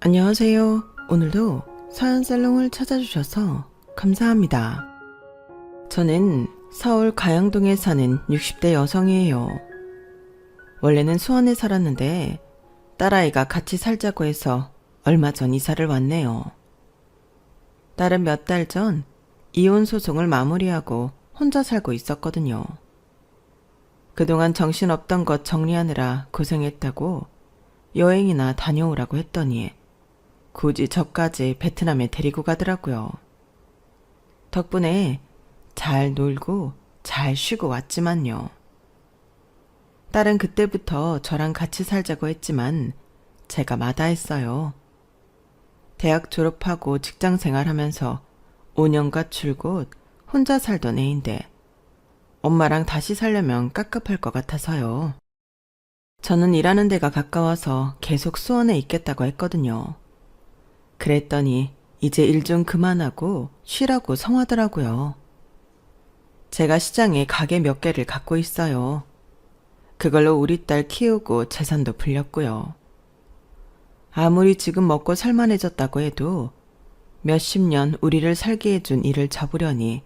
안녕하세요. 오늘도 사연살롱을 찾아주셔서 감사합니다. 저는 서울 가양동에 사는 60대 여성이에요. 원래는 수원에 살았는데 딸아이가 같이 살자고 해서 얼마 전 이사를 왔네요. 딸은 몇 달 전 이혼 소송을 마무리하고 혼자 살고 있었거든요. 그동안 정신없던 것 정리하느라 고생했다고 여행이나 다녀오라고 했더니 굳이 저까지 베트남에 데리고 가더라고요. 덕분에 잘 놀고 잘 쉬고 왔지만요. 딸은 그때부터 저랑 같이 살자고 했지만 제가 마다했어요. 대학 졸업하고 직장 생활하면서 5년간 줄곧 혼자 살던 애인데 엄마랑 다시 살려면 깝깝할 것 같아서요. 저는 일하는 데가 가까워서 계속 수원에 있겠다고 했거든요. 그랬더니 이제 일 좀 그만하고 쉬라고 성하더라고요. 제가 시장에 가게 몇 개를 갖고 있어요. 그걸로 우리 딸 키우고 재산도 불렸고요. 아무리 지금 먹고 살만해졌다고 해도 몇십 년 우리를 살게 해준 일을 접으려니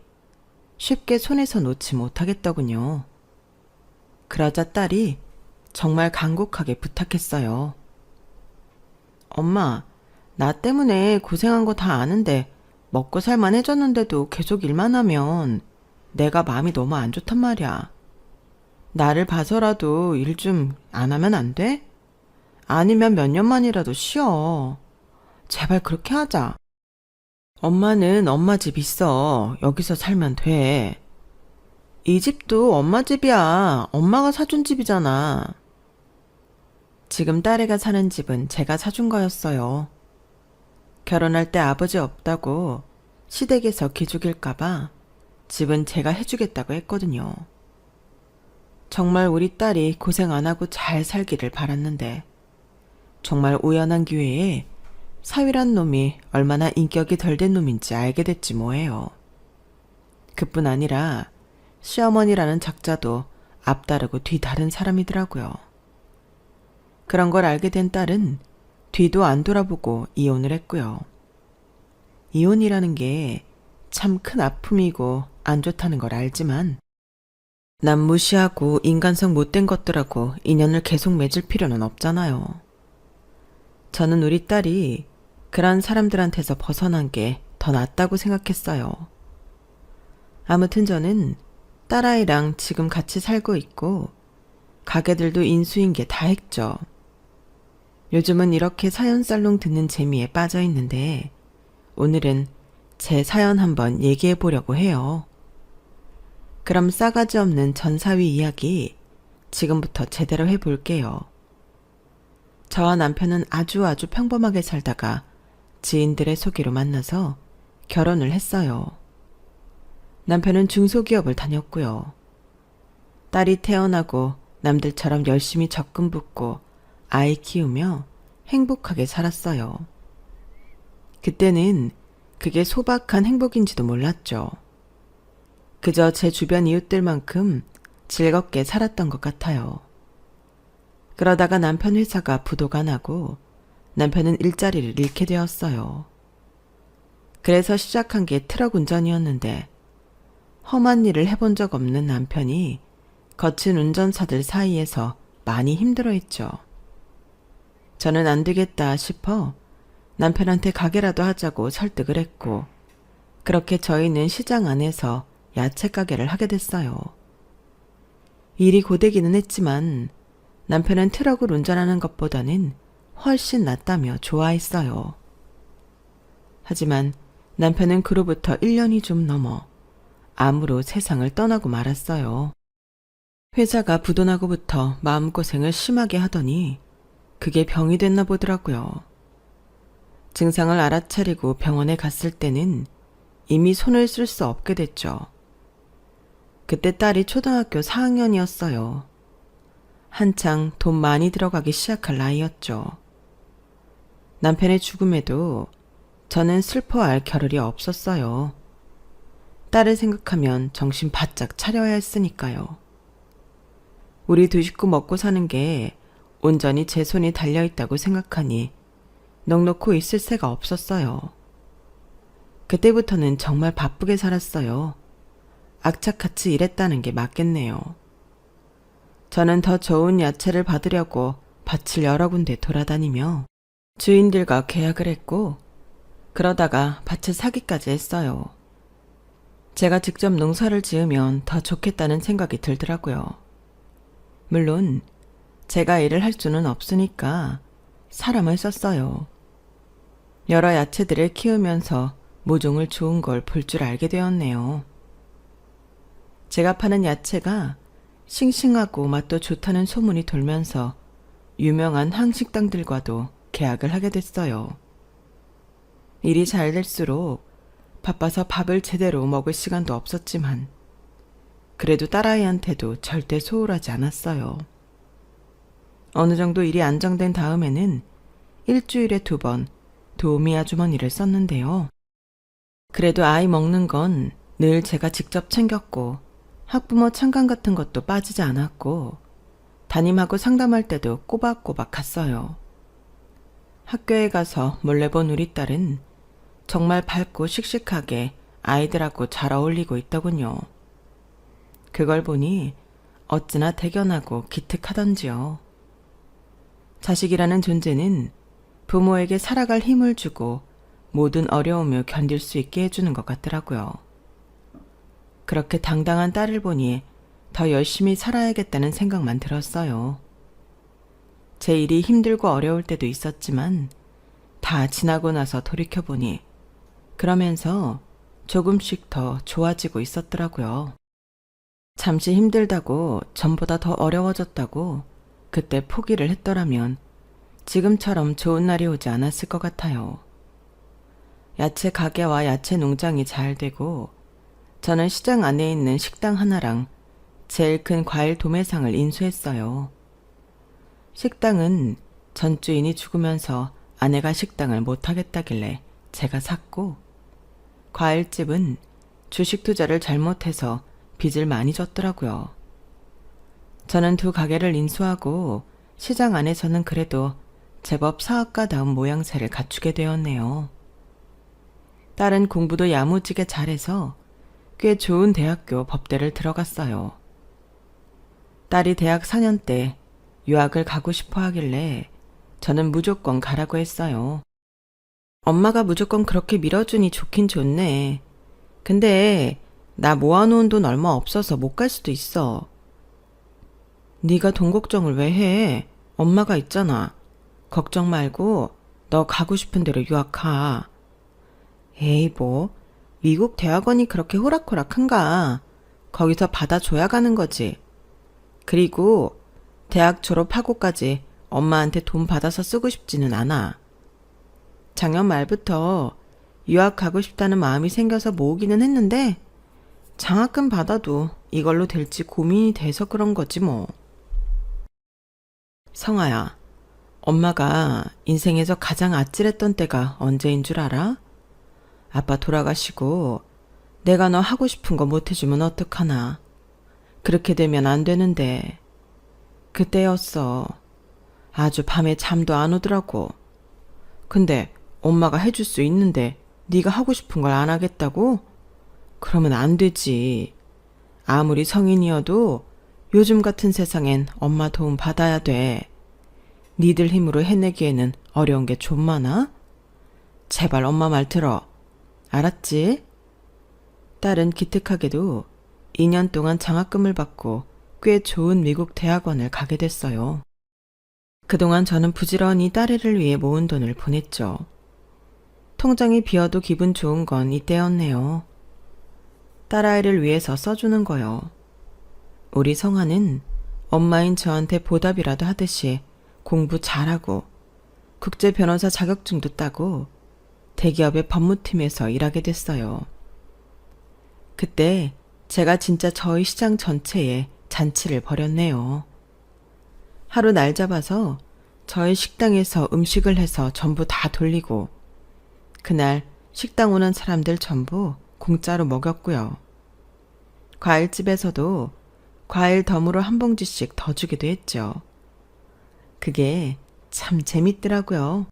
쉽게 손에서 놓지 못하겠더군요. 그러자 딸이 정말 간곡하게 부탁했어요. 엄마, 나 때문에 고생한 거 다 아는데 먹고 살만해졌는데도 계속 일만 하면 내가 마음이 너무 안 좋단 말이야. 나를 봐서라도 일 좀 안 하면 안 돼? 아니면 몇 년만이라도 쉬어. 제발 그렇게 하자. 엄마는 엄마 집 있어. 여기서 살면 돼. 이 집도 엄마 집이야. 엄마가 사준 집이잖아. 지금 딸애가 사는 집은 제가 사준 거였어요. 결혼할 때 아버지 없다고 시댁에서 기죽일까봐 집은 제가 해주겠다고 했거든요. 정말 우리 딸이 고생 안 하고 잘 살기를 바랐는데 정말 우연한 기회에 사위란 놈이 얼마나 인격이 덜 된 놈인지 알게 됐지 뭐예요. 그뿐 아니라 시어머니라는 작자도 앞다르고 뒤다른 사람이더라고요. 그런 걸 알게 된 딸은 뒤도 안 돌아보고 이혼을 했고요. 이혼이라는 게 참 큰 아픔이고 안 좋다는 걸 알지만 남 무시하고 인간성 못된 것들하고 인연을 계속 맺을 필요는 없잖아요. 저는 우리 딸이 그런 사람들한테서 벗어난 게 더 낫다고 생각했어요. 아무튼 저는 딸아이랑 지금 같이 살고 있고 가게들도 인수인계 다 했죠. 요즘은 이렇게 사연살롱 듣는 재미에 빠져 있는데 오늘은 제 사연 한번 얘기해 보려고 해요. 그럼 싸가지 없는 전사위 이야기 지금부터 제대로 해볼게요. 저와 남편은 아주 평범하게 살다가 지인들의 소개로 만나서 결혼을 했어요. 남편은 중소기업을 다녔고요. 딸이 태어나고 남들처럼 열심히 적금 붓고 아이 키우며 행복하게 살았어요. 그때는 그게 소박한 행복인지도 몰랐죠. 그저 제 주변 이웃들만큼 즐겁게 살았던 것 같아요. 그러다가 남편 회사가 부도가 나고 남편은 일자리를 잃게 되었어요. 그래서 시작한 게 트럭 운전이었는데 험한 일을 해본 적 없는 남편이 거친 운전사들 사이에서 많이 힘들어했죠. 저는 안 되겠다 싶어 남편한테 가게라도 하자고 설득을 했고 그렇게 저희는 시장 안에서 야채 가게를 하게 됐어요. 일이 고되기는 했지만 남편은 트럭을 운전하는 것보다는 훨씬 낫다며 좋아했어요. 하지만 남편은 그로부터 1년이 좀 넘어 암으로 세상을 떠나고 말았어요. 회사가 부도나고부터 마음고생을 심하게 하더니 그게 병이 됐나 보더라고요. 증상을 알아차리고 병원에 갔을 때는 이미 손을 쓸 수 없게 됐죠. 그때 딸이 초등학교 4학년이었어요. 한창 돈 많이 들어가기 시작할 나이였죠. 남편의 죽음에도 저는 슬퍼할 겨를이 없었어요. 딸을 생각하면 정신 바짝 차려야 했으니까요. 우리 두 식구 먹고 사는 게 온전히 제 손이 달려있다고 생각하니 넉넉히 있을 새가 없었어요. 그때부터는 정말 바쁘게 살았어요. 악착같이 일했다는 게 맞겠네요. 저는 더 좋은 야채를 받으려고 밭을 여러 군데 돌아다니며 주인들과 계약을 했고, 그러다가 밭을 사기까지 했어요. 제가 직접 농사를 지으면 더 좋겠다는 생각이 들더라고요. 물론 제가 일을 할 수는 없으니까 사람을 썼어요. 여러 야채들을 키우면서 모종을 좋은 걸 볼 줄 알게 되었네요. 제가 파는 야채가 싱싱하고 맛도 좋다는 소문이 돌면서 유명한 한식당들과도 계약을 하게 됐어요. 일이 잘 될수록 바빠서 밥을 제대로 먹을 시간도 없었지만 그래도 딸아이한테도 절대 소홀하지 않았어요. 어느 정도 일이 안정된 다음에는 일주일에 2번 도우미 아주머니를 썼는데요. 그래도 아이 먹는 건 늘 제가 직접 챙겼고 학부모 참관 같은 것도 빠지지 않았고 담임하고 상담할 때도 꼬박꼬박 갔어요. 학교에 가서 몰래 본 우리 딸은 정말 밝고 씩씩하게 아이들하고 잘 어울리고 있더군요. 그걸 보니 어찌나 대견하고 기특하던지요. 자식이라는 존재는 부모에게 살아갈 힘을 주고 모든 어려움을 견딜 수 있게 해주는 것 같더라고요. 그렇게 당당한 딸을 보니 더 열심히 살아야겠다는 생각만 들었어요. 제 일이 힘들고 어려울 때도 있었지만 다 지나고 나서 돌이켜보니 그러면서 조금씩 더 좋아지고 있었더라고요. 잠시 힘들다고 전보다 더 어려워졌다고 그때 포기를 했더라면 지금처럼 좋은 날이 오지 않았을 것 같아요. 야채 가게와 야채 농장이 잘 되고 저는 시장 안에 있는 식당 하나랑 제일 큰 과일 도매상을 인수했어요. 식당은 전 주인이 죽으면서 아내가 식당을 못하겠다길래 제가 샀고, 과일집은 주식 투자를 잘못해서 빚을 많이 졌더라고요. 저는 2 가게를 인수하고 시장 안에서는 그래도 제법 사업가다운 모양새를 갖추게 되었네요. 딸은 공부도 야무지게 잘해서 꽤 좋은 대학교 법대를 들어갔어요. 딸이 대학 4년 때 유학을 가고 싶어 하길래 저는 무조건 가라고 했어요. 엄마가 무조건 그렇게 밀어주니 좋긴 좋네. 근데 나 모아놓은 돈 얼마 없어서 못 갈 수도 있어. 네가 돈 걱정을 왜 해? 엄마가 있잖아. 걱정 말고 너 가고 싶은 대로 유학 가. 에이 뭐 미국 대학원이 그렇게 호락호락한가. 거기서 받아줘야 가는 거지. 그리고 대학 졸업하고까지 엄마한테 돈 받아서 쓰고 싶지는 않아. 작년 말부터 유학 가고 싶다는 마음이 생겨서 모으기는 했는데 장학금 받아도 이걸로 될지 고민이 돼서 그런 거지 뭐. 성아야, 엄마가 인생에서 가장 아찔했던 때가 언제인 줄 알아? 아빠 돌아가시고 내가 너 하고 싶은 거 못 해주면 어떡하나. 그렇게 되면 안 되는데. 그때였어. 아주 밤에 잠도 안 오더라고. 근데 엄마가 해줄 수 있는데 네가 하고 싶은 걸 안 하겠다고? 그러면 안 되지. 아무리 성인이어도 요즘 같은 세상엔 엄마 도움 받아야 돼. 니들 힘으로 해내기에는 어려운 게 좀 많아? 제발 엄마 말 들어. 알았지? 딸은 기특하게도 2년 동안 장학금을 받고 꽤 좋은 미국 대학원을 가게 됐어요. 그동안 저는 부지런히 딸애를 위해 모은 돈을 보냈죠. 통장이 비어도 기분 좋은 건 이때였네요. 딸아이를 위해서 써주는 거요. 우리 성아는 엄마인 저한테 보답이라도 하듯이 공부 잘하고 국제 변호사 자격증도 따고 대기업의 법무팀에서 일하게 됐어요. 그때 제가 진짜 저희 시장 전체에 잔치를 벌였네요. 하루 날 잡아서 저희 식당에서 음식을 해서 전부 다 돌리고 그날 식당 오는 사람들 전부 공짜로 먹였고요. 과일집에서도 과일 덤으로 한 봉지씩 더 주기도 했죠. 그게 참 재밌더라고요.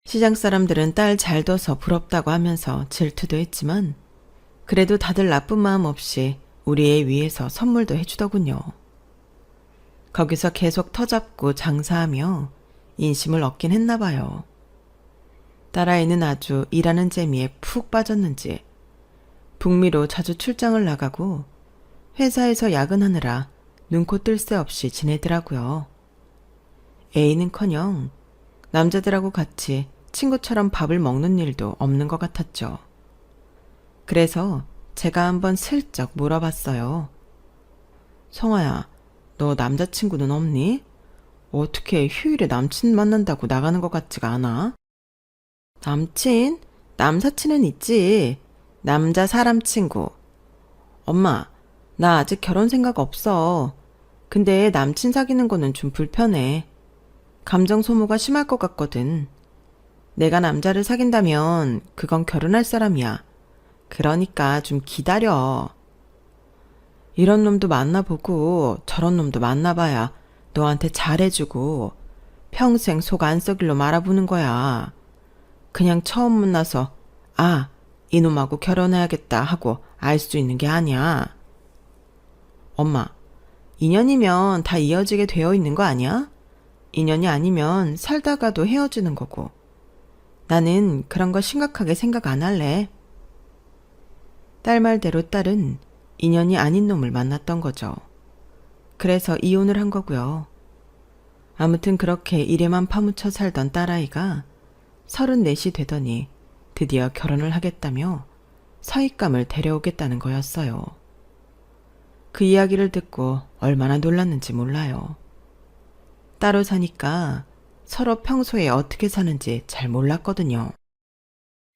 시장 사람들은 딸 잘 둬서 부럽다고 하면서 질투도 했지만 그래도 다들 나쁜 마음 없이 우리 애 위해서 선물도 해주더군요. 거기서 계속 터잡고 장사하며 인심을 얻긴 했나 봐요. 딸아이는 아주 일하는 재미에 푹 빠졌는지 북미로 자주 출장을 나가고 회사에서 야근하느라 눈코 뜰 새 없이 지내더라고요. 애인은커녕 남자들하고 같이 친구처럼 밥을 먹는 일도 없는 것 같았죠. 그래서 제가 한번 슬쩍 물어봤어요. 성아야, 너 남자친구는 없니? 어떻게 휴일에 남친 만난다고 나가는 것 같지가 않아? 남친? 남사친은 있지. 남자 사람 친구. 엄마, 나 아직 결혼 생각 없어. 근데 남친 사귀는 거는 좀 불편해. 감정 소모가 심할 것 같거든. 내가 남자를 사귄다면 그건 결혼할 사람이야. 그러니까 좀 기다려. 이런 놈도 만나보고 저런 놈도 만나봐야 너한테 잘해주고 평생 속 안 썩일로 말아보는 거야. 그냥 처음 만나서 아, 이놈하고 결혼해야겠다 하고 알 수 있는 게 아니야. 엄마, 인연이면 다 이어지게 되어 있는 거 아니야? 인연이 아니면 살다가도 헤어지는 거고. 나는 그런 거 심각하게 생각 안 할래. 딸 말대로 딸은 인연이 아닌 놈을 만났던 거죠. 그래서 이혼을 한 거고요. 아무튼 그렇게 일에만 파묻혀 살던 딸아이가 34이 되더니 드디어 결혼을 하겠다며 사윗감을 데려오겠다는 거였어요. 그 이야기를 듣고 얼마나 놀랐는지 몰라요. 따로 사니까 서로 평소에 어떻게 사는지 잘 몰랐거든요.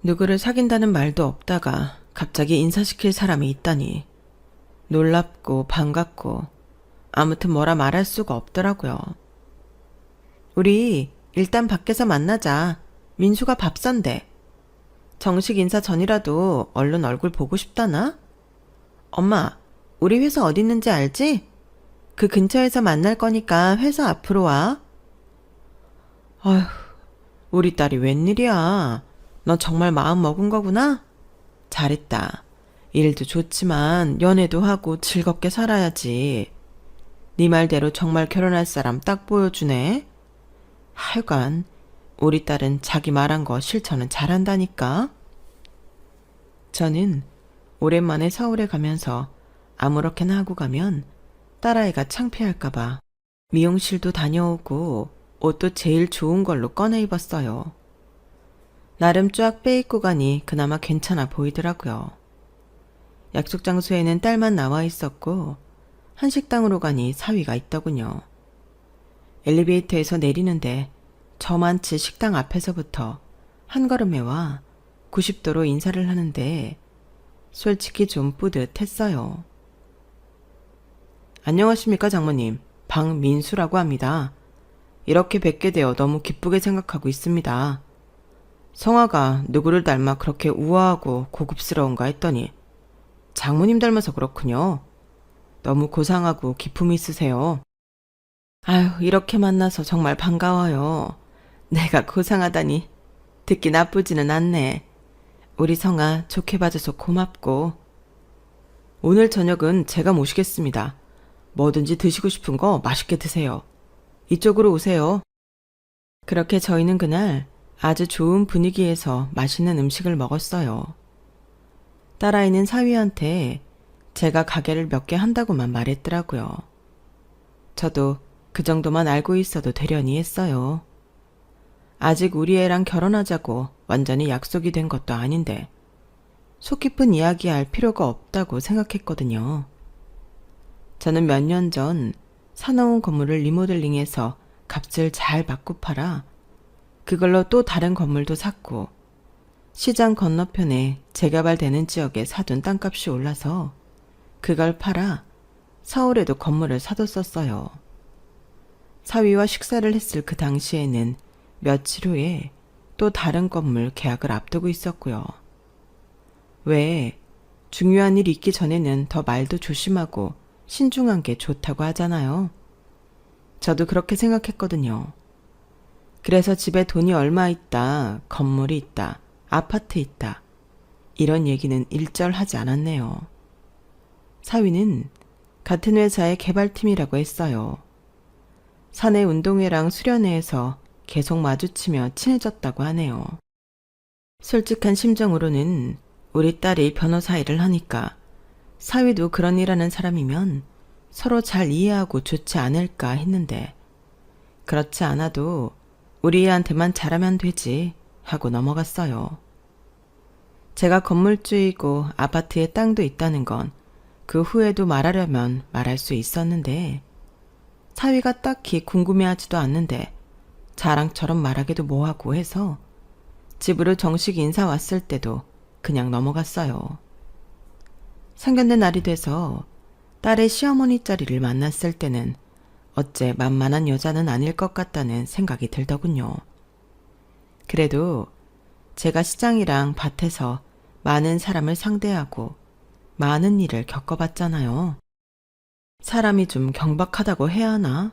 누구를 사귄다는 말도 없다가 갑자기 인사시킬 사람이 있다니 놀랍고 반갑고 아무튼 뭐라 말할 수가 없더라고요. 우리 일단 밖에서 만나자. 민수가 밥 산대. 정식 인사 전이라도 얼른 얼굴 보고 싶다나? 엄마, 우리 회사 어디 있는지 알지? 그 근처에서 만날 거니까 회사 앞으로 와. 아휴, 우리 딸이 웬일이야. 너 정말 마음 먹은 거구나? 잘했다. 일도 좋지만 연애도 하고 즐겁게 살아야지. 네 말대로 정말 결혼할 사람 딱 보여주네. 하여간 우리 딸은 자기 말한 거 실천은 잘한다니까. 저는 오랜만에 서울에 가면서 아무렇게나 하고 가면 딸아이가 창피할까봐 미용실도 다녀오고 옷도 제일 좋은 걸로 꺼내 입었어요. 나름 쫙 빼입고 가니 그나마 괜찮아 보이더라고요. 약속 장소에는 딸만 나와 있었고 한식당으로 가니 사위가 있더군요. 엘리베이터에서 내리는데 저만치 식당 앞에서부터 한 걸음에 와 90도로 인사를 하는데 솔직히 좀 뿌듯했어요. 안녕하십니까 장모님. 박민수라고 합니다. 이렇게 뵙게 되어 너무 기쁘게 생각하고 있습니다. 성화가 누구를 닮아 그렇게 우아하고 고급스러운가 했더니 장모님 닮아서 그렇군요. 너무 고상하고 기품이 있으세요. 아유, 이렇게 만나서 정말 반가워요. 내가 고상하다니 듣기 나쁘지는 않네. 우리 성아 좋게 봐줘서 고맙고. 오늘 저녁은 제가 모시겠습니다. 뭐든지 드시고 싶은 거 맛있게 드세요. 이쪽으로 오세요. 그렇게 저희는 그날 아주 좋은 분위기에서 맛있는 음식을 먹었어요. 딸아이는 사위한테 제가 가게를 몇 개 한다고만 말했더라고요. 저도 그 정도만 알고 있어도 되려니 했어요. 아직 우리 애랑 결혼하자고 완전히 약속이 된 것도 아닌데 속 깊은 이야기할 필요가 없다고 생각했거든요. 저는 몇 년 전 사놓은 건물을 리모델링해서 값을 잘 받고 팔아 그걸로 또 다른 건물도 샀고 시장 건너편에 재개발되는 지역에 사둔 땅값이 올라서 그걸 팔아 서울에도 건물을 사뒀었어요. 사위와 식사를 했을 그 당시에는 며칠 후에 또 다른 건물 계약을 앞두고 있었고요. 왜 중요한 일이 있기 전에는 더 말도 조심하고 신중한 게 좋다고 하잖아요. 저도 그렇게 생각했거든요. 그래서 집에 돈이 얼마 있다, 건물이 있다, 아파트 있다. 이런 얘기는 일절 하지 않았네요. 사위는 같은 회사의 개발팀이라고 했어요. 사내 운동회랑 수련회에서 계속 마주치며 친해졌다고 하네요. 솔직한 심정으로는 우리 딸이 변호사 일을 하니까 사위도 그런 일 하는 사람이면 서로 잘 이해하고 좋지 않을까 했는데 그렇지 않아도 우리 애한테만 잘하면 되지 하고 넘어갔어요. 제가 건물주이고 아파트에 땅도 있다는 건 그 후에도 말하려면 말할 수 있었는데 사위가 딱히 궁금해하지도 않는데 자랑처럼 말하기도 뭐하고 해서 집으로 정식 인사 왔을 때도 그냥 넘어갔어요. 상견례 날이 돼서 딸의 시어머니 자리를 만났을 때는 어째 만만한 여자는 아닐 것 같다는 생각이 들더군요. 그래도 제가 시장이랑 밭에서 많은 사람을 상대하고 많은 일을 겪어봤잖아요. 사람이 좀 경박하다고 해야 하나?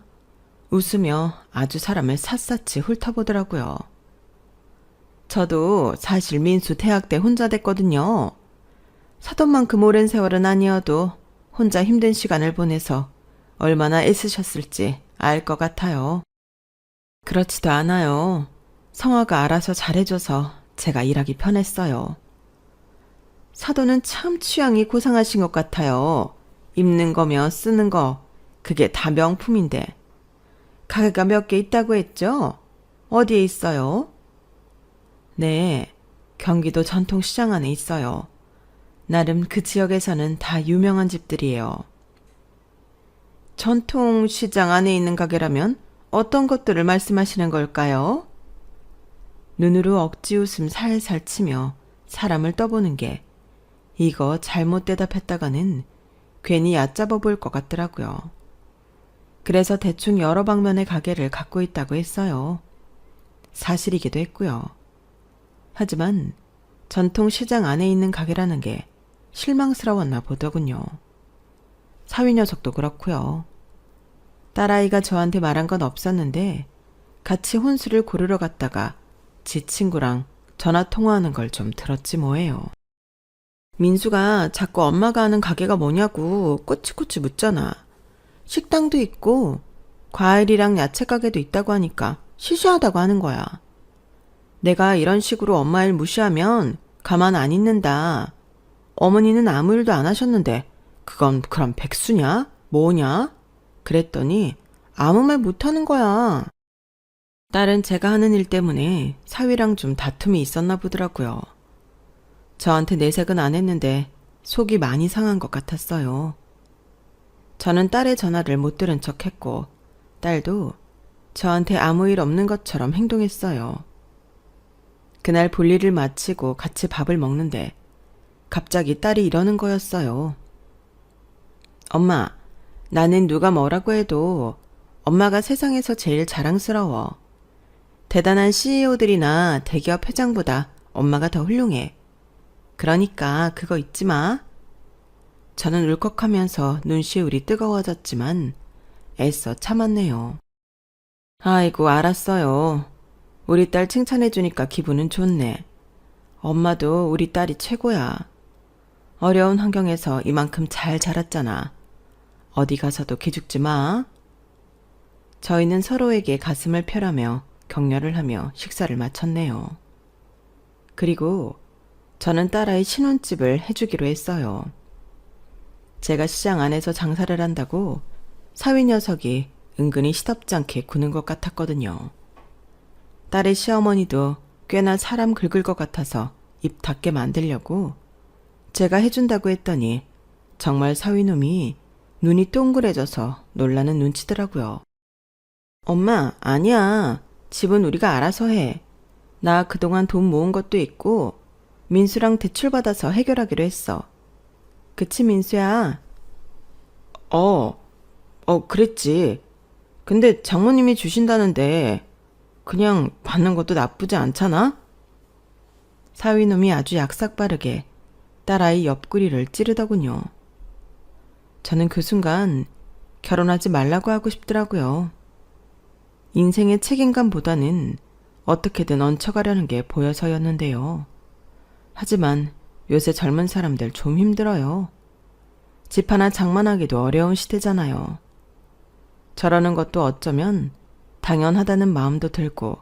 웃으며 아주 사람을 샅샅이 훑어보더라고요. 저도 사실 민수 대학 때 혼자 됐거든요. 사돈만큼 오랜 세월은 아니어도 혼자 힘든 시간을 보내서 얼마나 애쓰셨을지 알 것 같아요. 그렇지도 않아요. 성화가 알아서 잘해줘서 제가 일하기 편했어요. 사돈은 참 취향이 고상하신 것 같아요. 입는 거며 쓰는 거, 그게 다 명품인데. 가게가 몇 개 있다고 했죠? 어디에 있어요? 네, 경기도 전통시장 안에 있어요. 나름 그 지역에서는 다 유명한 집들이에요. 전통시장 안에 있는 가게라면 어떤 것들을 말씀하시는 걸까요? 눈으로 억지 웃음 살살 치며 사람을 떠보는 게 이거 잘못 대답했다가는 괜히 얕잡아 보일 것 같더라고요. 그래서 대충 여러 방면의 가게를 갖고 있다고 했어요. 사실이기도 했고요. 하지만 전통시장 안에 있는 가게라는 게 실망스러웠나 보더군요. 사위 녀석도 그렇고요. 딸아이가 저한테 말한 건 없었는데 같이 혼수를 고르러 갔다가 지 친구랑 전화 통화하는 걸 좀 들었지 뭐예요. 민수가 자꾸 엄마가 하는 가게가 뭐냐고 꼬치꼬치 묻잖아. 식당도 있고 과일이랑 야채 가게도 있다고 하니까 시시하다고 하는 거야. 내가 이런 식으로 엄마 일 무시하면 가만 안 있는다. 어머니는 아무 일도 안 하셨는데 그건 그럼 백수냐? 뭐냐? 그랬더니 아무 말 못하는 거야. 딸은 제가 하는 일 때문에 사위랑 좀 다툼이 있었나 보더라고요. 저한테 내색은 안 했는데 속이 많이 상한 것 같았어요. 저는 딸의 전화를 못 들은 척 했고 딸도 저한테 아무 일 없는 것처럼 행동했어요. 그날 볼일을 마치고 같이 밥을 먹는데 갑자기 딸이 이러는 거였어요. 엄마, 나는 누가 뭐라고 해도 엄마가 세상에서 제일 자랑스러워. 대단한 CEO들이나 대기업 회장보다 엄마가 더 훌륭해. 그러니까 그거 잊지 마. 저는 울컥하면서 눈시울이 뜨거워졌지만 애써 참았네요. 아이고, 알았어요. 우리 딸 칭찬해주니까 기분은 좋네. 엄마도 우리 딸이 최고야. 어려운 환경에서 이만큼 잘 자랐잖아. 어디 가서도 기죽지 마. 저희는 서로에게 가슴을 펴라며 격려를 하며 식사를 마쳤네요. 그리고 저는 딸아이 신혼집을 해주기로 했어요. 제가 시장 안에서 장사를 한다고 사위 녀석이 은근히 시덥지 않게 구는 것 같았거든요. 딸의 시어머니도 꽤나 사람 긁을 것 같아서 입 닫게 만들려고 제가 해준다고 했더니 정말 사위놈이 눈이 동그래져서 놀라는 눈치더라고요. 엄마, 아니야. 집은 우리가 알아서 해. 나 그동안 돈 모은 것도 있고 민수랑 대출받아서 해결하기로 했어. 그치, 민수야? 그랬지. 근데 장모님이 주신다는데 그냥 받는 것도 나쁘지 않잖아? 사위놈이 아주 약삭빠르게 딸아이 옆구리를 찌르더군요. 저는 그 순간 결혼하지 말라고 하고 싶더라고요. 인생의 책임감보다는 어떻게든 얹혀가려는 게 보여서였는데요. 하지만 요새 젊은 사람들 좀 힘들어요. 집 하나 장만하기도 어려운 시대잖아요. 저러는 것도 어쩌면 당연하다는 마음도 들고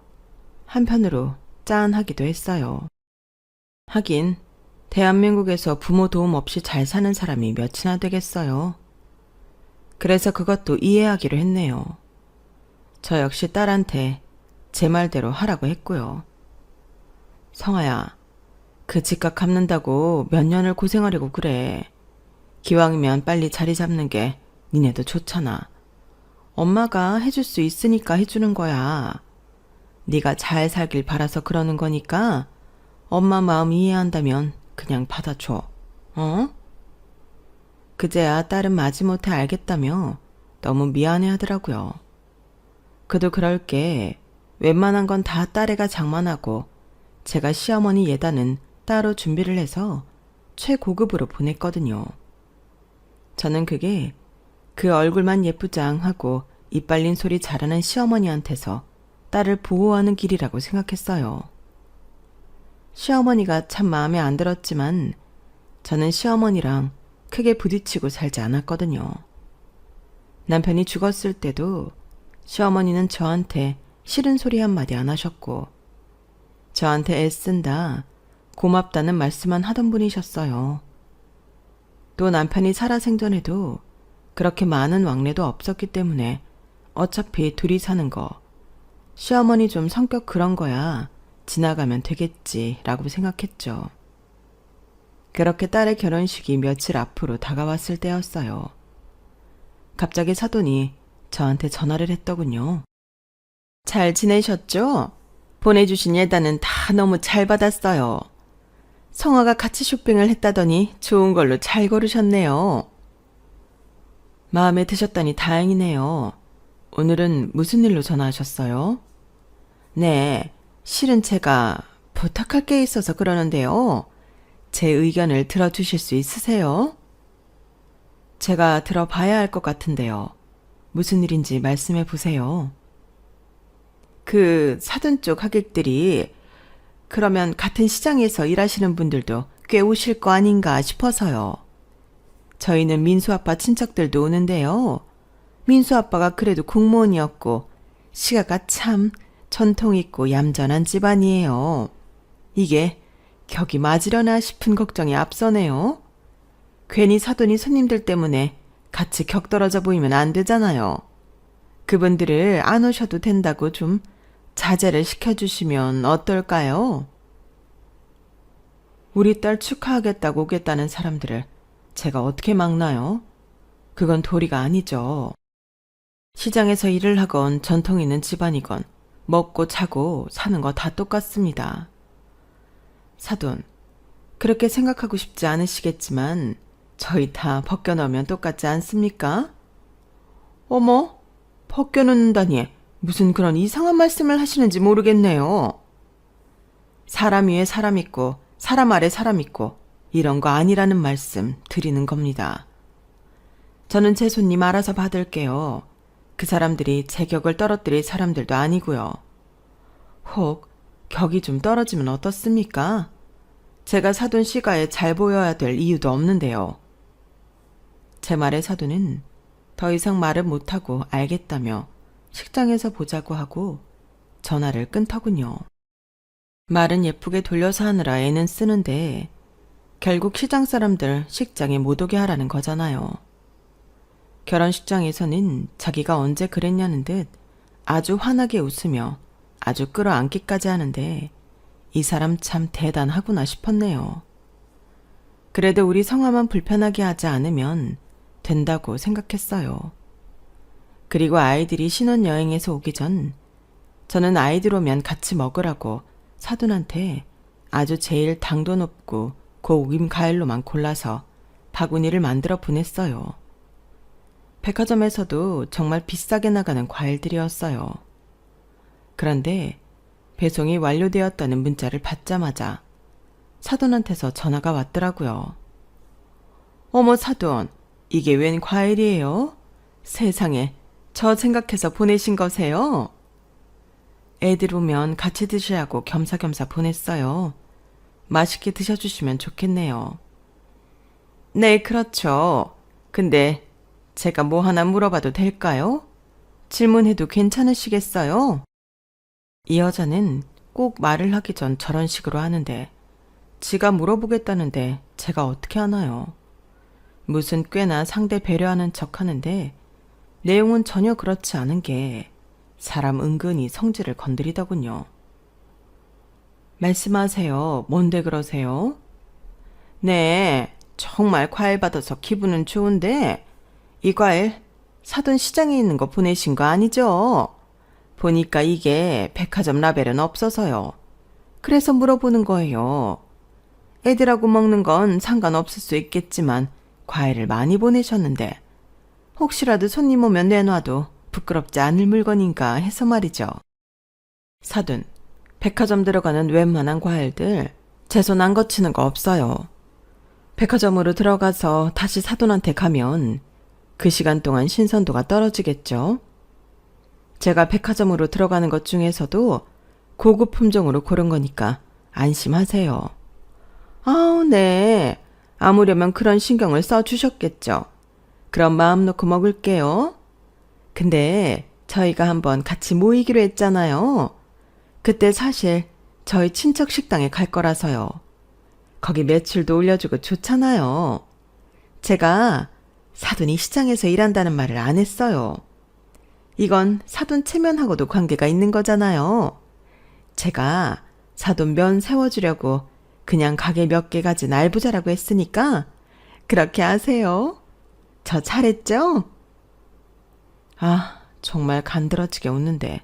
한편으로 짠하기도 했어요. 하긴 대한민국에서 부모 도움 없이 잘 사는 사람이 몇이나 되겠어요. 그래서 그것도 이해하기로 했네요. 저 역시 딸한테 제 말대로 하라고 했고요. 성아야, 그 집값 갚는다고 몇 년을 고생하려고 그래. 기왕이면 빨리 자리 잡는 게 니네도 좋잖아. 엄마가 해줄 수 있으니까 해주는 거야. 네가 잘 살길 바라서 그러는 거니까 엄마 마음 이해한다면 그냥 받아줘. 어? 그제야 딸은 마지못해 알겠다며 너무 미안해 하더라고요. 그도 그럴 게 웬만한 건 다 딸애가 장만하고 제가 시어머니 예단은 따로 준비를 해서 최고급으로 보냈거든요. 저는 그게 그 얼굴만 예쁘장하고 이빨린 소리 잘하는 시어머니한테서 딸을 보호하는 길이라고 생각했어요. 시어머니가 참 마음에 안 들었지만 저는 시어머니랑 크게 부딪히고 살지 않았거든요. 남편이 죽었을 때도 시어머니는 저한테 싫은 소리 한마디 안 하셨고 저한테 애쓴다, 고맙다는 말씀만 하던 분이셨어요. 또 남편이 살아생전에도 그렇게 많은 왕래도 없었기 때문에 어차피 둘이 사는 거 시어머니 좀 성격 그런 거야 지나가면 되겠지라고 생각했죠. 그렇게 딸의 결혼식이 며칠 앞으로 다가왔을 때였어요. 갑자기 사돈이 저한테 전화를 했더군요. 잘 지내셨죠? 보내주신 예단은 다 너무 잘 받았어요. 성화가 같이 쇼핑을 했다더니 좋은 걸로 잘 고르셨네요. 마음에 드셨다니 다행이네요. 오늘은 무슨 일로 전화하셨어요? 네, 실은 제가 부탁할 게 있어서 그러는데요. 제 의견을 들어주실 수 있으세요? 제가 들어봐야 할 것 같은데요. 무슨 일인지 말씀해 보세요. 그 사돈 쪽 하객들이 그러면 같은 시장에서 일하시는 분들도 꽤 오실 거 아닌가 싶어서요. 저희는 민수 아빠 친척들도 오는데요. 민수 아빠가 그래도 공무원이었고 시가가 참 전통 있고 얌전한 집안이에요. 이게 격이 맞으려나 싶은 걱정이 앞서네요. 괜히 사돈이 손님들 때문에 같이 격 떨어져 보이면 안 되잖아요. 그분들을 안 오셔도 된다고 좀 자제를 시켜주시면 어떨까요? 우리 딸 축하하겠다고 오겠다는 사람들을 제가 어떻게 막나요? 그건 도리가 아니죠. 시장에서 일을 하건 전통 있는 집안이건 먹고 자고 사는 거 다 똑같습니다. 사돈, 그렇게 생각하고 싶지 않으시겠지만 저희 다 벗겨놓으면 똑같지 않습니까? 어머, 벗겨놓는다니 무슨 그런 이상한 말씀을 하시는지 모르겠네요. 사람 위에 사람 있고 사람 아래 사람 있고 이런 거 아니라는 말씀 드리는 겁니다. 저는 제 손님 알아서 받을게요. 그 사람들이 제 격을 떨어뜨릴 사람들도 아니고요. 혹 격이 좀 떨어지면 어떻습니까? 제가 사돈 시가에 잘 보여야 될 이유도 없는데요. 제 말에 사돈은 더 이상 말을 못하고 알겠다며 식장에서 보자고 하고 전화를 끊더군요. 말은 예쁘게 돌려서 하느라 애는 쓰는데 결국 시장 사람들 식장에 못 오게 하라는 거잖아요. 결혼식장에서는 자기가 언제 그랬냐는 듯 아주 환하게 웃으며 아주 끌어안기까지 하는데 이 사람 참 대단하구나 싶었네요. 그래도 우리 성화만 불편하게 하지 않으면 된다고 생각했어요. 그리고 아이들이 신혼여행에서 오기 전 저는 아이들 오면 같이 먹으라고 사돈한테 아주 제일 당도 높고 고우김 과일로만 골라서 바구니를 만들어 보냈어요. 백화점에서도 정말 비싸게 나가는 과일들이었어요. 그런데 배송이 완료되었다는 문자를 받자마자 사돈한테서 전화가 왔더라고요. 어머 사돈, 이게 웬 과일이에요? 세상에, 저 생각해서 보내신 거세요? 애들 오면 같이 드시라고 겸사겸사 보냈어요. 맛있게 드셔주시면 좋겠네요. 네, 그렇죠. 근데 제가 뭐 하나 물어봐도 될까요? 질문해도 괜찮으시겠어요? 이 여자는 꼭 말을 하기 전 저런 식으로 하는데 지가 물어보겠다는데 제가 어떻게 하나요? 무슨 꽤나 상대 배려하는 척 하는데 내용은 전혀 그렇지 않은 게 사람 은근히 성질을 건드리더군요. 말씀하세요. 뭔데 그러세요? 네, 정말 과일 받아서 기분은 좋은데 이 과일 사돈 시장에 있는 거 보내신 거 아니죠? 보니까 이게 백화점 라벨은 없어서요. 그래서 물어보는 거예요. 애들하고 먹는 건 상관없을 수 있겠지만 과일을 많이 보내셨는데 혹시라도 손님 오면 내놔도 부끄럽지 않을 물건인가 해서 말이죠. 사돈, 백화점 들어가는 웬만한 과일들 제 손 안 거치는 거 없어요. 백화점으로 들어가서 다시 사돈한테 가면 그 시간 동안 신선도가 떨어지겠죠. 제가 백화점으로 들어가는 것 중에서도 고급 품종으로 고른 거니까 안심하세요. 아우, 네. 아무려면 그런 신경을 써주셨겠죠. 그럼 마음 놓고 먹을게요. 근데 저희가 한번 같이 모이기로 했잖아요. 그때 사실 저희 친척 식당에 갈 거라서요. 거기 매출도 올려주고 좋잖아요. 제가 사돈이 시장에서 일한다는 말을 안 했어요. 이건 사돈 체면하고도 관계가 있는 거잖아요. 제가 사돈 면 세워주려고 그냥 가게 몇 개 가진 알부자라고 했으니까 그렇게 하세요. 저 잘했죠? 아, 정말 간드러지게 웃는데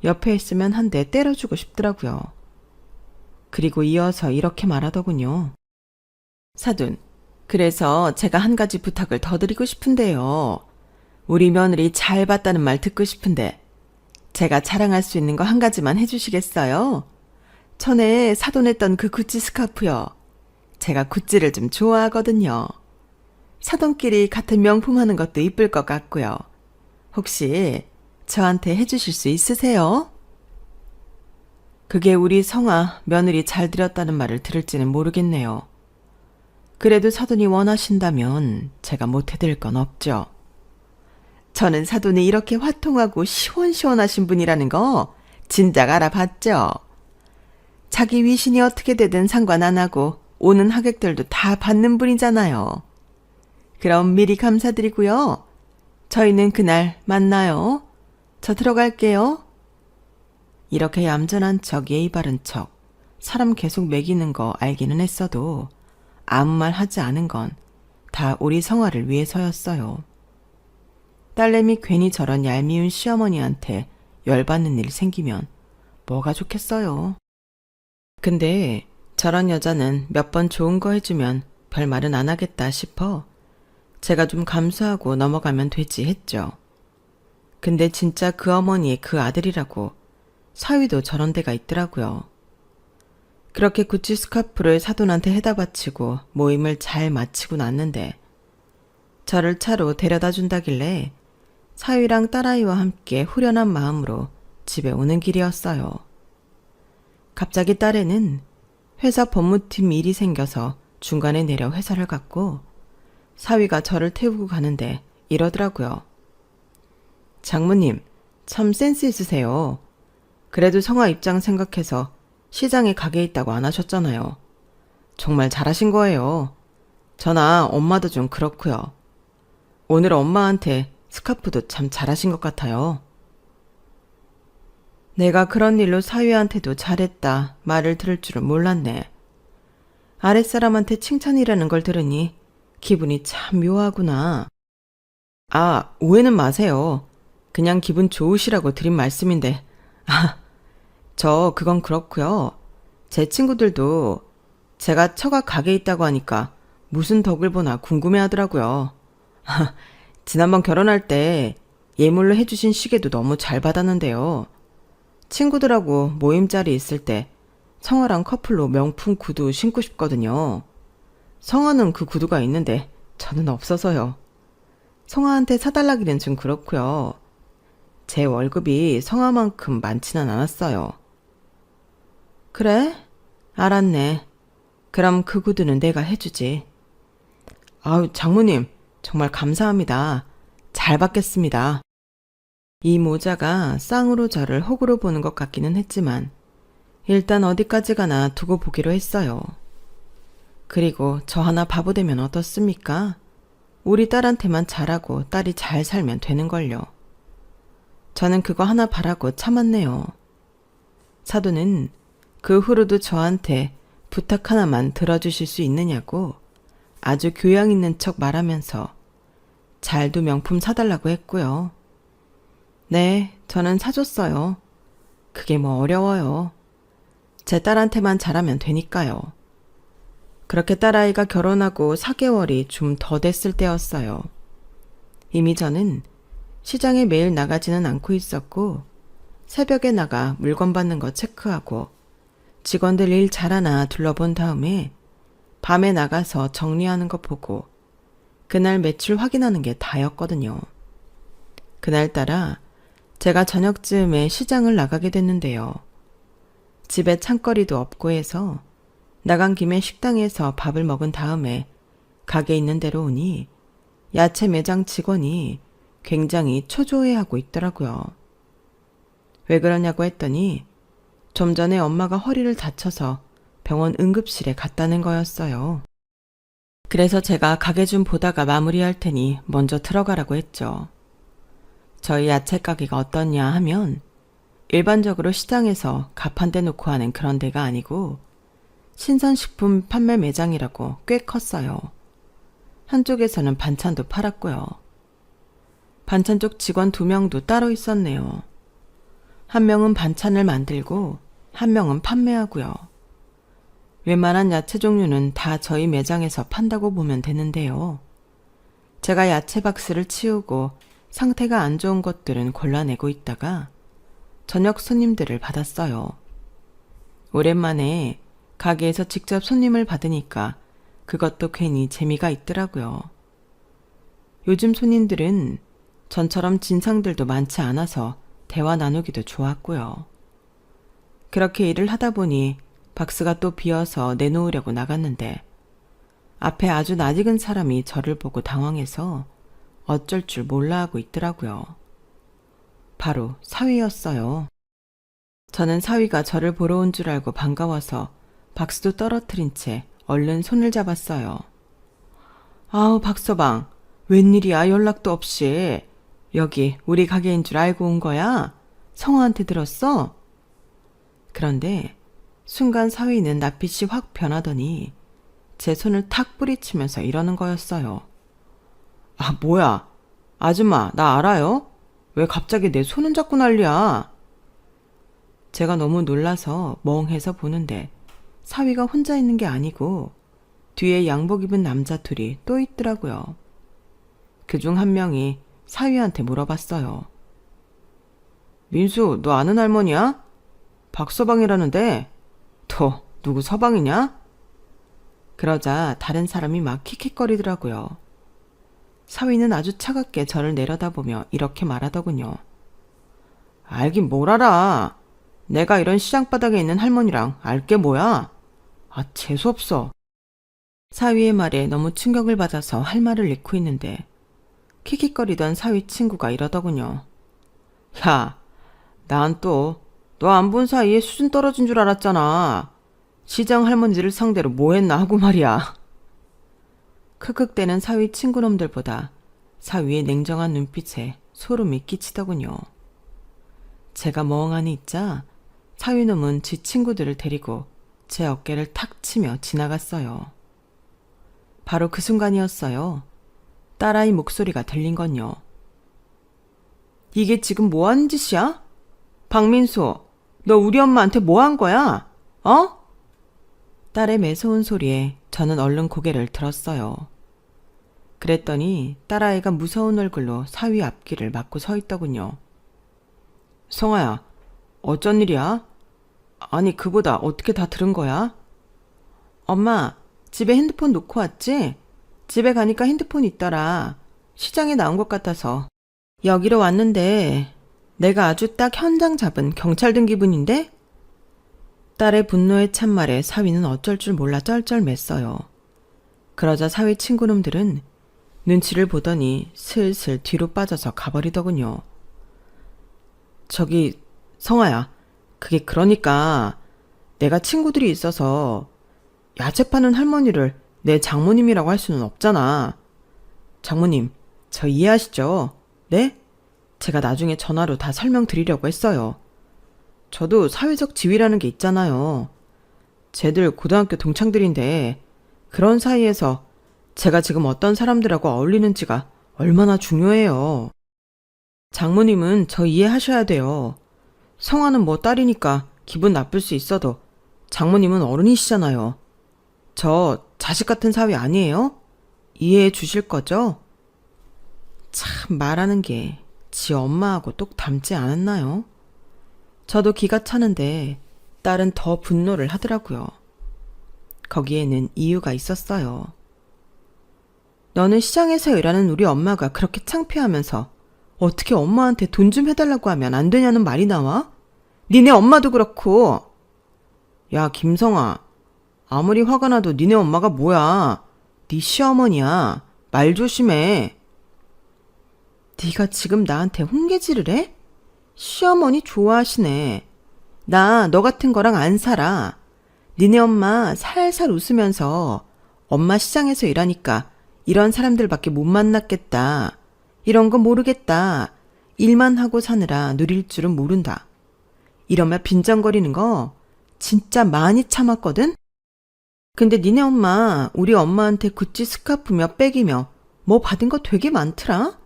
옆에 있으면 한 대 때려주고 싶더라고요. 그리고 이어서 이렇게 말하더군요. 사돈, 그래서 제가 한 가지 부탁을 더 드리고 싶은데요. 우리 며느리 잘 봤다는 말 듣고 싶은데 제가 자랑할 수 있는 거 한 가지만 해주시겠어요? 전에 사돈했던 그 구찌 스카프요. 제가 구찌를 좀 좋아하거든요. 사돈끼리 같은 명품 하는 것도 이쁠 것 같고요. 혹시 저한테 해주실 수 있으세요? 그게 우리 성아 며느리 잘 들였다는 말을 들을지는 모르겠네요. 그래도 사돈이 원하신다면 제가 못 해드릴 건 없죠. 저는 사돈이 이렇게 화통하고 시원시원하신 분이라는 거 진작 알아봤죠. 자기 위신이 어떻게 되든 상관 안 하고 오는 하객들도 다 받는 분이잖아요. 그럼 미리 감사드리고요. 저희는 그날 만나요. 저 들어갈게요. 이렇게 얌전한 척 예의 바른 척 사람 계속 매기는 거 알기는 했어도 아무 말 하지 않은 건 다 우리 성화를 위해서였어요. 딸내미 괜히 저런 얄미운 시어머니한테 열받는 일 생기면 뭐가 좋겠어요. 근데 저런 여자는 몇 번 좋은 거 해주면 별말은 안 하겠다 싶어 제가 좀 감수하고 넘어가면 되지 했죠. 근데 진짜 그 어머니의 그 아들이라고 사위도 저런 데가 있더라고요. 그렇게 구찌 스카프를 사돈한테 해다 바치고 모임을 잘 마치고 났는데 저를 차로 데려다 준다길래 사위랑 딸아이와 함께 후련한 마음으로 집에 오는 길이었어요. 갑자기 딸애는 회사 법무팀 일이 생겨서 중간에 내려 회사를 갔고 사위가 저를 태우고 가는데 이러더라고요. 장모님, 참 센스 있으세요. 그래도 성화 입장 생각해서 시장에 가게 있다고 안 하셨잖아요. 정말 잘하신 거예요. 저나 엄마도 좀 그렇고요. 오늘 엄마한테 스카프도 참 잘하신 것 같아요. 내가 그런 일로 사위한테도 잘했다 말을 들을 줄은 몰랐네. 아랫사람한테 칭찬이라는 걸 들으니 기분이 참 묘하구나. 아, 오해는 마세요. 그냥 기분 좋으시라고 드린 말씀인데. 그건 그렇고요. 제 친구들도 제가 처가 가게 있다고 하니까 무슨 덕을 보나 궁금해하더라고요. 지난번 결혼할 때 예물로 해주신 시계도 너무 잘 받았는데요. 친구들하고 모임 자리 있을 때 성화랑 커플로 명품 구두 신고 싶거든요. 성화는 그 구두가 있는데 저는 없어서요. 성화한테 사달라기는 좀 그렇고요. 제 월급이 성화만큼 많지는 않았어요. 그래? 알았네. 그럼 그 구두는 내가 해주지. 아유, 장모님, 정말 감사합니다. 잘 받겠습니다. 이 모자가 쌍으로 저를 호구로 보는 것 같기는 했지만 일단 어디까지 가나 두고 보기로 했어요. 그리고 저 하나 바보 되면 어떻습니까? 우리 딸한테만 잘하고 딸이 잘 살면 되는걸요. 저는 그거 하나 바라고 참았네요. 사돈은 그 후로도 저한테 부탁 하나만 들어주실 수 있느냐고 아주 교양 있는 척 말하면서 잘도 명품 사달라고 했고요. 네, 저는 사줬어요. 그게 뭐 어려워요. 제 딸한테만 잘하면 되니까요. 그렇게 딸아이가 결혼하고 4개월이 좀 더 됐을 때였어요. 이미 저는 시장에 매일 나가지는 않고 있었고 새벽에 나가 물건 받는 거 체크하고 직원들 일 잘하나 둘러본 다음에 밤에 나가서 정리하는 거 보고 그날 매출 확인하는 게 다였거든요. 그날따라 제가 저녁쯤에 시장을 나가게 됐는데요. 집에 창거리도 없고 해서 나간 김에 식당에서 밥을 먹은 다음에 가게 있는 데로 오니 야채 매장 직원이 굉장히 초조해하고 있더라고요. 왜 그러냐고 했더니 좀 전에 엄마가 허리를 다쳐서 병원 응급실에 갔다는 거였어요. 그래서 제가 가게 좀 보다가 마무리할 테니 먼저 들어가라고 했죠. 저희 야채 가게가 어떻냐 하면 일반적으로 시장에서 가판대 놓고 하는 그런 데가 아니고 신선식품 판매 매장이라고 꽤 컸어요. 한쪽에서는 반찬도 팔았고요. 반찬 쪽 직원 2명도 따로 있었네요. 한 명은 반찬을 만들고 한 명은 판매하고요. 웬만한 야채 종류는 다 저희 매장에서 판다고 보면 되는데요. 제가 야채 박스를 치우고 상태가 안 좋은 것들은 골라내고 있다가 저녁 손님들을 받았어요. 오랜만에 가게에서 직접 손님을 받으니까 그것도 괜히 재미가 있더라고요. 요즘 손님들은 전처럼 진상들도 많지 않아서 대화 나누기도 좋았고요. 그렇게 일을 하다 보니 박스가 또 비어서 내놓으려고 나갔는데 앞에 아주 낯익은 사람이 저를 보고 당황해서 어쩔 줄 몰라 하고 있더라고요. 바로 사위였어요. 저는 사위가 저를 보러 온 줄 알고 반가워서 박스도 떨어뜨린 채 얼른 손을 잡았어요. 아우, 박서방, 웬일이야, 연락도 없이. 여기 우리 가게인 줄 알고 온 거야? 성화한테 들었어? 그런데 순간 사위는 낯빛이 확 변하더니 제 손을 탁 뿌리치면서 이러는 거였어요. 아, 뭐야. 아줌마, 나 알아요? 왜 갑자기 내 손을 잡고 난리야? 제가 너무 놀라서 멍해서 보는데 사위가 혼자 있는 게 아니고 뒤에 양복 입은 남자 둘이 또 있더라고요. 그중 한 명이 사위한테 물어봤어요. 민수, 너 아는 할머니야? 박서방이라는데 너 누구 서방이냐? 그러자 다른 사람이 막 킥킥거리더라고요. 사위는 아주 차갑게 저를 내려다보며 이렇게 말하더군요. 알긴 뭘 알아. 내가 이런 시장바닥에 있는 할머니랑 알게 뭐야? 아, 재수없어. 사위의 말에 너무 충격을 받아서 할 말을 잃고 있는데 킥킥거리던 사위 친구가 이러더군요. 야, 난 또 너 안 본 사이에 수준 떨어진 줄 알았잖아. 시장 할머니들을 상대로 뭐 했나 하고 말이야. 크크대는 사위 친구놈들보다 사위의 냉정한 눈빛에 소름이 끼치더군요. 제가 멍하니 있자 사위놈은 지 친구들을 데리고 제 어깨를 탁 치며 지나갔어요. 바로 그 순간이었어요. 딸아이 목소리가 들린 건요. 이게 지금 뭐 하는 짓이야? 박민수, 너 우리 엄마한테 뭐 한 거야? 어? 딸의 매서운 소리에 저는 얼른 고개를 들었어요. 그랬더니 딸아이가 무서운 얼굴로 사위 앞길을 막고 서 있더군요. 성아야, 어쩐 일이야? 아니, 그보다 어떻게 다 들은 거야? 엄마, 집에 핸드폰 놓고 왔지? 집에 가니까 핸드폰 있더라. 시장에 나온 것 같아서. 여기로 왔는데 내가 아주 딱 현장 잡은 경찰 든 기분인데? 딸의 분노의 찬말에 사위는 어쩔 줄 몰라 쩔쩔맸어요. 그러자 사위 친구놈들은 눈치를 보더니 슬슬 뒤로 빠져서 가버리더군요. 저기 성아야, 그게 그러니까 내가 친구들이 있어서 야채 파는 할머니를 내 장모님이라고 할 수는 없잖아. 장모님, 저 이해하시죠? 네? 제가 나중에 전화로 다 설명드리려고 했어요. 저도 사회적 지위라는 게 있잖아요. 쟤들 고등학교 동창들인데 그런 사이에서 제가 지금 어떤 사람들하고 어울리는지가 얼마나 중요해요. 장모님은 저 이해하셔야 돼요. 성화는 뭐 딸이니까 기분 나쁠 수 있어도 장모님은 어른이시잖아요. 저 자식 같은 사위 아니에요? 이해해 주실 거죠? 참 말하는 게 지 엄마하고 똑 닮지 않았나요? 저도 기가 차는데 딸은 더 분노를 하더라고요. 거기에는 이유가 있었어요. 너는 시장에서 일하는 우리 엄마가 그렇게 창피하면서 어떻게 엄마한테 돈 좀 해달라고 하면 안 되냐는 말이 나와? 니네 엄마도 그렇고. 야, 김성아. 아무리 화가 나도 니네 엄마가 뭐야. 네 시어머니야. 말 조심해. 네가 지금 나한테 훈계질을 해? 시어머니 좋아하시네. 나 너 같은 거랑 안 살아. 니네 엄마 살살 웃으면서 엄마 시장에서 일하니까 이런 사람들밖에 못 만났겠다. 이런 거 모르겠다. 일만 하고 사느라 누릴 줄은 모른다. 이러면 빈정거리는 거 진짜 많이 참았거든? 근데 니네 엄마 우리 엄마한테 구찌 스카프며 백이며 뭐 받은 거 되게 많더라?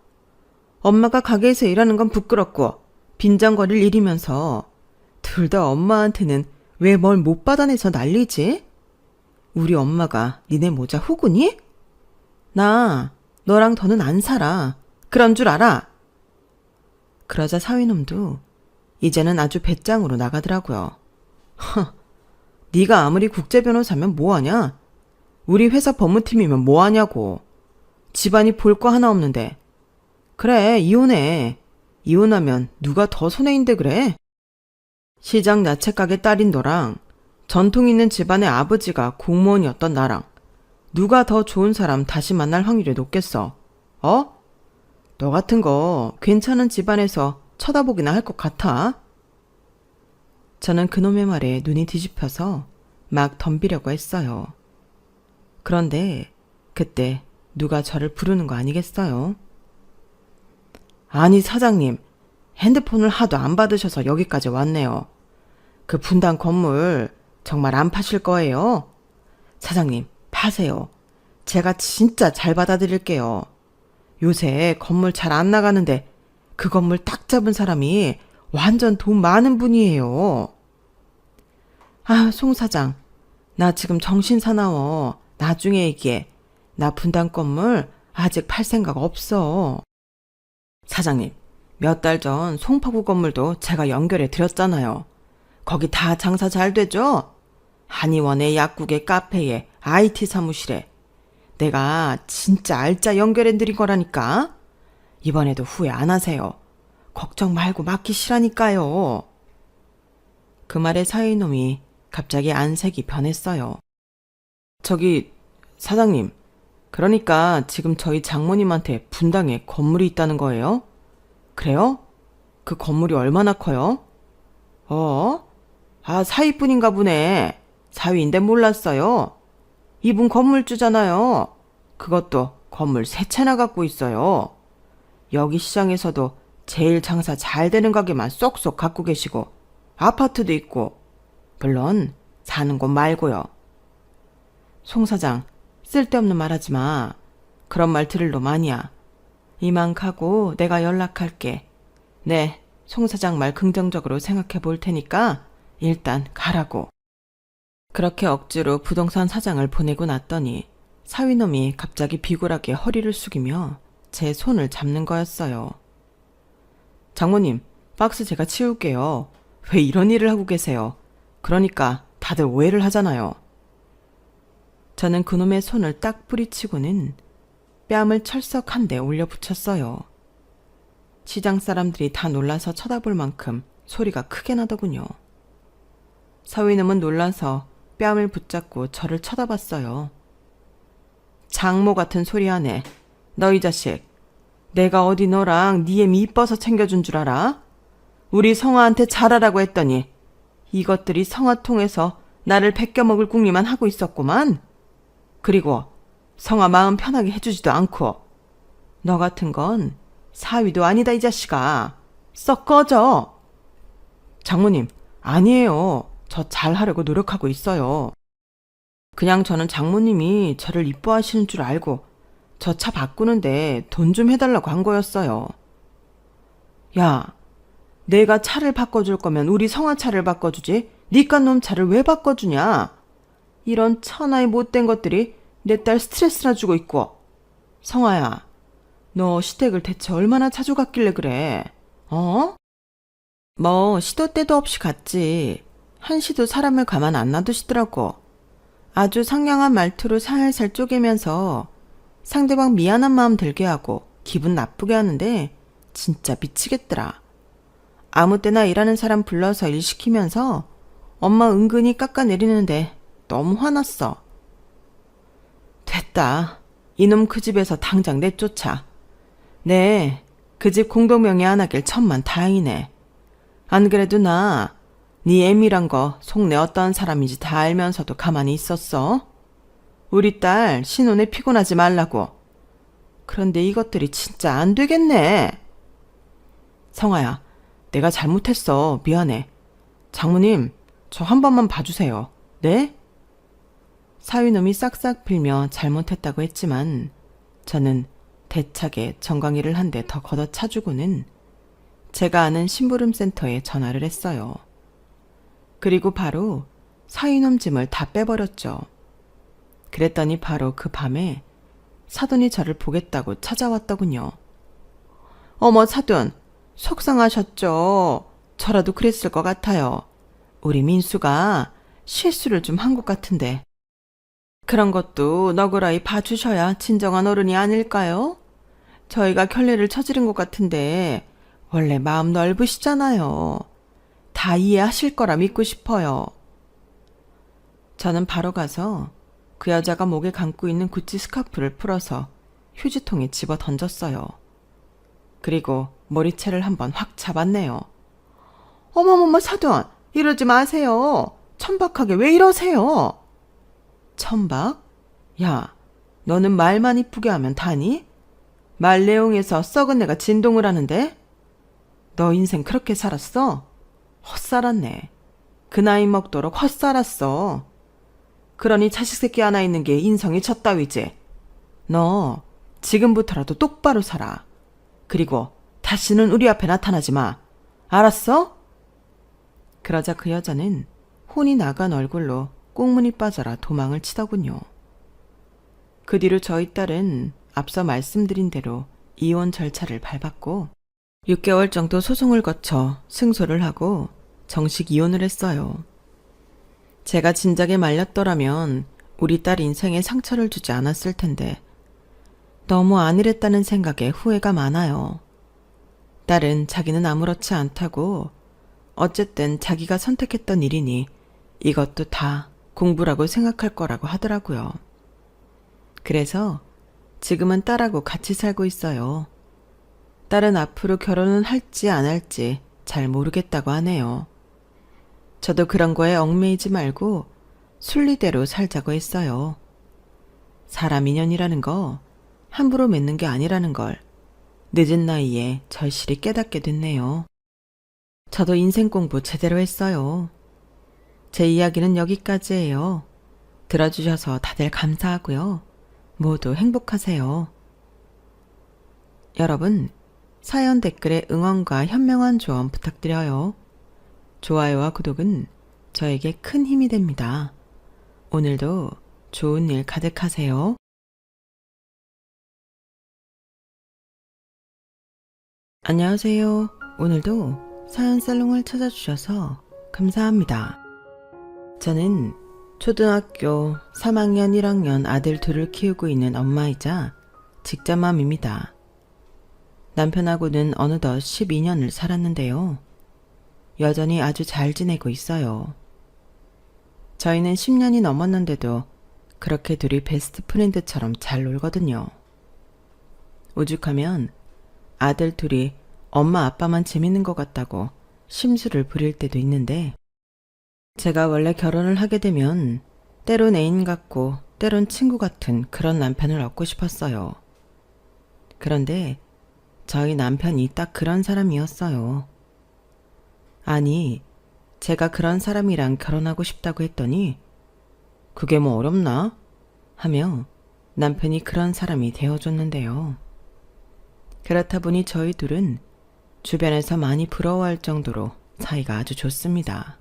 엄마가 가게에서 일하는 건 부끄럽고 빈정거릴 일이면서 둘 다 엄마한테는 왜 뭘 못 받아내서 난리지? 우리 엄마가 니네 모자 후구니? 나 너랑 더는 안 살아. 그런 줄 알아? 그러자 사위놈도 이제는 아주 배짱으로 나가더라고요. 허, 네가 아무리 국제변호사면 뭐하냐? 우리 회사 법무팀이면 뭐하냐고. 집안이 볼 거 하나 없는데. 그래, 이혼해. 이혼하면 누가 더 손해인데 그래? 시장 야채가게 딸인 너랑 전통 있는 집안의 아버지가 공무원이었던 나랑 누가 더 좋은 사람 다시 만날 확률이 높겠어? 어? 너 같은 거 괜찮은 집안에서 쳐다보기나 할 것 같아? 저는 그놈의 말에 눈이 뒤집혀서 막 덤비려고 했어요. 그런데 그때 누가 저를 부르는 거 아니겠어요? 아니 사장님, 핸드폰을 하도 안 받으셔서 여기까지 왔네요. 그 분당 건물 정말 안 파실 거예요? 사장님, 파세요. 제가 진짜 잘 받아드릴게요. 요새 건물 잘 안 나가는데 그 건물 딱 잡은 사람이 완전 돈 많은 분이에요. 아, 송 사장. 나 지금 정신 사나워. 나중에 얘기해. 나 분당 건물 아직 팔 생각 없어. 사장님, 몇 달 전 송파구 건물도 제가 연결해 드렸잖아요. 거기 다 장사 잘 되죠? 한의원에 약국에 카페에 IT 사무실에 내가 진짜 알짜 연결해 드린 거라니까. 이번에도 후회 안 하세요. 걱정 말고 맡기시라니까요. 그 말에 사위놈이 갑자기 안색이 변했어요. 저기 사장님, 그러니까 지금 저희 장모님한테 분당에 건물이 있다는 거예요? 그래요? 그 건물이 얼마나 커요? 아, 사위뿐인가 보네. 사위인데 몰랐어요. 이분 건물주잖아요. 그것도 건물 3채나 갖고 있어요. 여기 시장에서도 제일 장사 잘 되는 가게만 쏙쏙 갖고 계시고 아파트도 있고 물론 사는 곳 말고요. 송 사장, 쓸데없는 말 하지 마. 그런 말 들을 놈 아니야. 이만 가고 내가 연락할게. 네, 송 사장 말 긍정적으로 생각해 볼 테니까 일단 가라고. 그렇게 억지로 부동산 사장을 보내고 났더니 사위놈이 갑자기 비굴하게 허리를 숙이며 제 손을 잡는 거였어요. 장모님, 박스 제가 치울게요. 왜 이런 일을 하고 계세요? 그러니까 다들 오해를 하잖아요. 저는 그놈의 손을 딱 뿌리치고는 뺨을 철썩 한 대 올려붙였어요. 시장 사람들이 다 놀라서 쳐다볼 만큼 소리가 크게 나더군요. 서위놈은 놀라서 뺨을 붙잡고 저를 쳐다봤어요. 장모 같은 소리 하네. 너 이 자식, 내가 어디 너랑 네 애미 이뻐서 챙겨준 줄 알아? 우리 성화한테 잘하라고 했더니 이것들이 성화 통해서 나를 베껴먹을 궁리만 하고 있었구만. 그리고 성화 마음 편하게 해주지도 않고. 너 같은 건 사위도 아니다 이 자식아. 썩 꺼져. 장모님, 아니에요. 저 잘하려고 노력하고 있어요. 그냥 저는 장모님이 저를 이뻐하시는 줄 알고 저 차 바꾸는데 돈 좀 해달라고 한 거였어요. 야, 내가 차를 바꿔줄 거면 우리 성화 차를 바꿔주지 니깟 놈 차를 왜 바꿔주냐. 이런 천하의 못된 것들이 내 딸 스트레스나 주고 있고. 성화야, 너 시댁을 대체 얼마나 자주 갔길래 그래? 어? 뭐 시도 때도 없이 갔지. 한시도 사람을 가만 안 놔두시더라고. 아주 상냥한 말투로 살살 쪼개면서 상대방 미안한 마음 들게 하고 기분 나쁘게 하는데 진짜 미치겠더라. 아무 때나 일하는 사람 불러서 일 시키면서 엄마 은근히 깎아내리는데 너무 화났어. 됐다. 이놈 그 집에서 당장 내쫓아. 네, 그 집 공동명의 안 하길 천만 다행이네. 안 그래도 나 네 애미란 거 속내 어떤 사람인지 다 알면서도 가만히 있었어. 우리 딸 신혼에 피곤하지 말라고. 그런데 이것들이 진짜 안 되겠네. 성아야, 내가 잘못했어. 미안해. 장모님, 저 한 번만 봐주세요. 네? 사위놈이 싹싹 빌며 잘못했다고 했지만 저는 대차게 정강이를 한 대 더 걷어차주고는 제가 아는 심부름센터에 전화를 했어요. 그리고 바로 사위놈 짐을 다 빼버렸죠. 그랬더니 바로 그 밤에 사돈이 저를 보겠다고 찾아왔더군요. 어머 사돈, 속상하셨죠? 저라도 그랬을 것 같아요. 우리 민수가 실수를 좀 한 것 같은데. 그런 것도 너그러이 봐주셔야 진정한 어른이 아닐까요? 저희가 결례를 저지른 것 같은데 원래 마음 넓으시잖아요. 다 이해하실 거라 믿고 싶어요. 저는 바로 가서 그 여자가 목에 감고 있는 구찌 스카프를 풀어서 휴지통에 집어 던졌어요. 그리고 머리채를 한번 확 잡았네요. 어머머머 사돈, 이러지 마세요. 천박하게 왜 이러세요? 천박? 야, 너는 말만 이쁘게 하면 다니? 말 내용에서 썩은 애가 진동을 하는데? 너 인생 그렇게 살았어? 헛살았네. 그 나이 먹도록 헛살았어. 그러니 자식 새끼 하나 있는 게 인성이 쳤다위지. 너 지금부터라도 똑바로 살아. 그리고 다시는 우리 앞에 나타나지 마. 알았어? 그러자 그 여자는 혼이 나간 얼굴로 꽁무니 빠져라 도망을 치더군요. 그 뒤로 저희 딸은 앞서 말씀드린 대로 이혼 절차를 밟았고 6개월 정도 소송을 거쳐 승소를 하고 정식 이혼을 했어요. 제가 진작에 말렸더라면 우리 딸 인생에 상처를 주지 않았을 텐데 너무 안일했다는 생각에 후회가 많아요. 딸은 자기는 아무렇지 않다고 어쨌든 자기가 선택했던 일이니 이것도 다 공부라고 생각할 거라고 하더라고요. 그래서 지금은 딸하고 같이 살고 있어요. 딸은 앞으로 결혼은 할지 안 할지 잘 모르겠다고 하네요. 저도 그런 거에 얽매이지 말고 순리대로 살자고 했어요. 사람 인연이라는 거 함부로 맺는 게 아니라는 걸 늦은 나이에 절실히 깨닫게 됐네요. 저도 인생 공부 제대로 했어요. 제 이야기는 여기까지예요. 들어주셔서 다들 감사하고요. 모두 행복하세요. 여러분, 사연 댓글에 응원과 현명한 조언 부탁드려요. 좋아요와 구독은 저에게 큰 힘이 됩니다. 오늘도 좋은 일 가득하세요. 안녕하세요. 오늘도 사연 살롱을 찾아주셔서 감사합니다. 저는 초등학교 3학년 1학년 아들 둘을 키우고 있는 엄마이자 직장맘입니다. 남편하고는 어느덧 12년을 살았는데요. 여전히 아주 잘 지내고 있어요. 저희는 10년이 넘었는데도 그렇게 둘이 베스트 프렌드처럼 잘 놀거든요. 오죽하면 아들 둘이 엄마 아빠만 재밌는 것 같다고 심술을 부릴 때도 있는데, 제가 원래 결혼을 하게 되면 때론 애인 같고 때론 친구 같은 그런 남편을 얻고 싶었어요. 그런데 저희 남편이 딱 그런 사람이었어요. 아니, 제가 그런 사람이랑 결혼하고 싶다고 했더니 그게 뭐 어렵나? 하며 남편이 그런 사람이 되어줬는데요. 그렇다 보니 저희 둘은 주변에서 많이 부러워할 정도로 사이가 아주 좋습니다.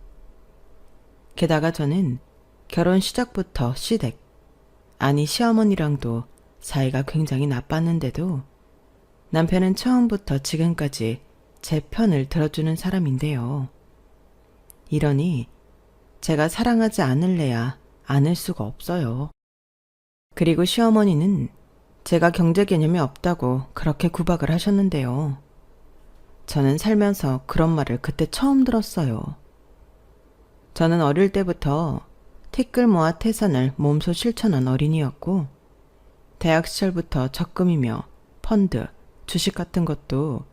게다가 저는 결혼 시작부터 시댁, 아니 시어머니랑도 사이가 굉장히 나빴는데도 남편은 처음부터 지금까지 제 편을 들어주는 사람인데요. 이러니 제가 사랑하지 않을래야 않을 수가 없어요. 그리고 시어머니는 제가 경제 개념이 없다고 그렇게 구박을 하셨는데요. 저는 살면서 그런 말을 그때 처음 들었어요. 저는 어릴 때부터 티끌 모아 태산을 몸소 실천한 어린이였고, 대학 시절부터 적금이며 펀드, 주식 같은 것도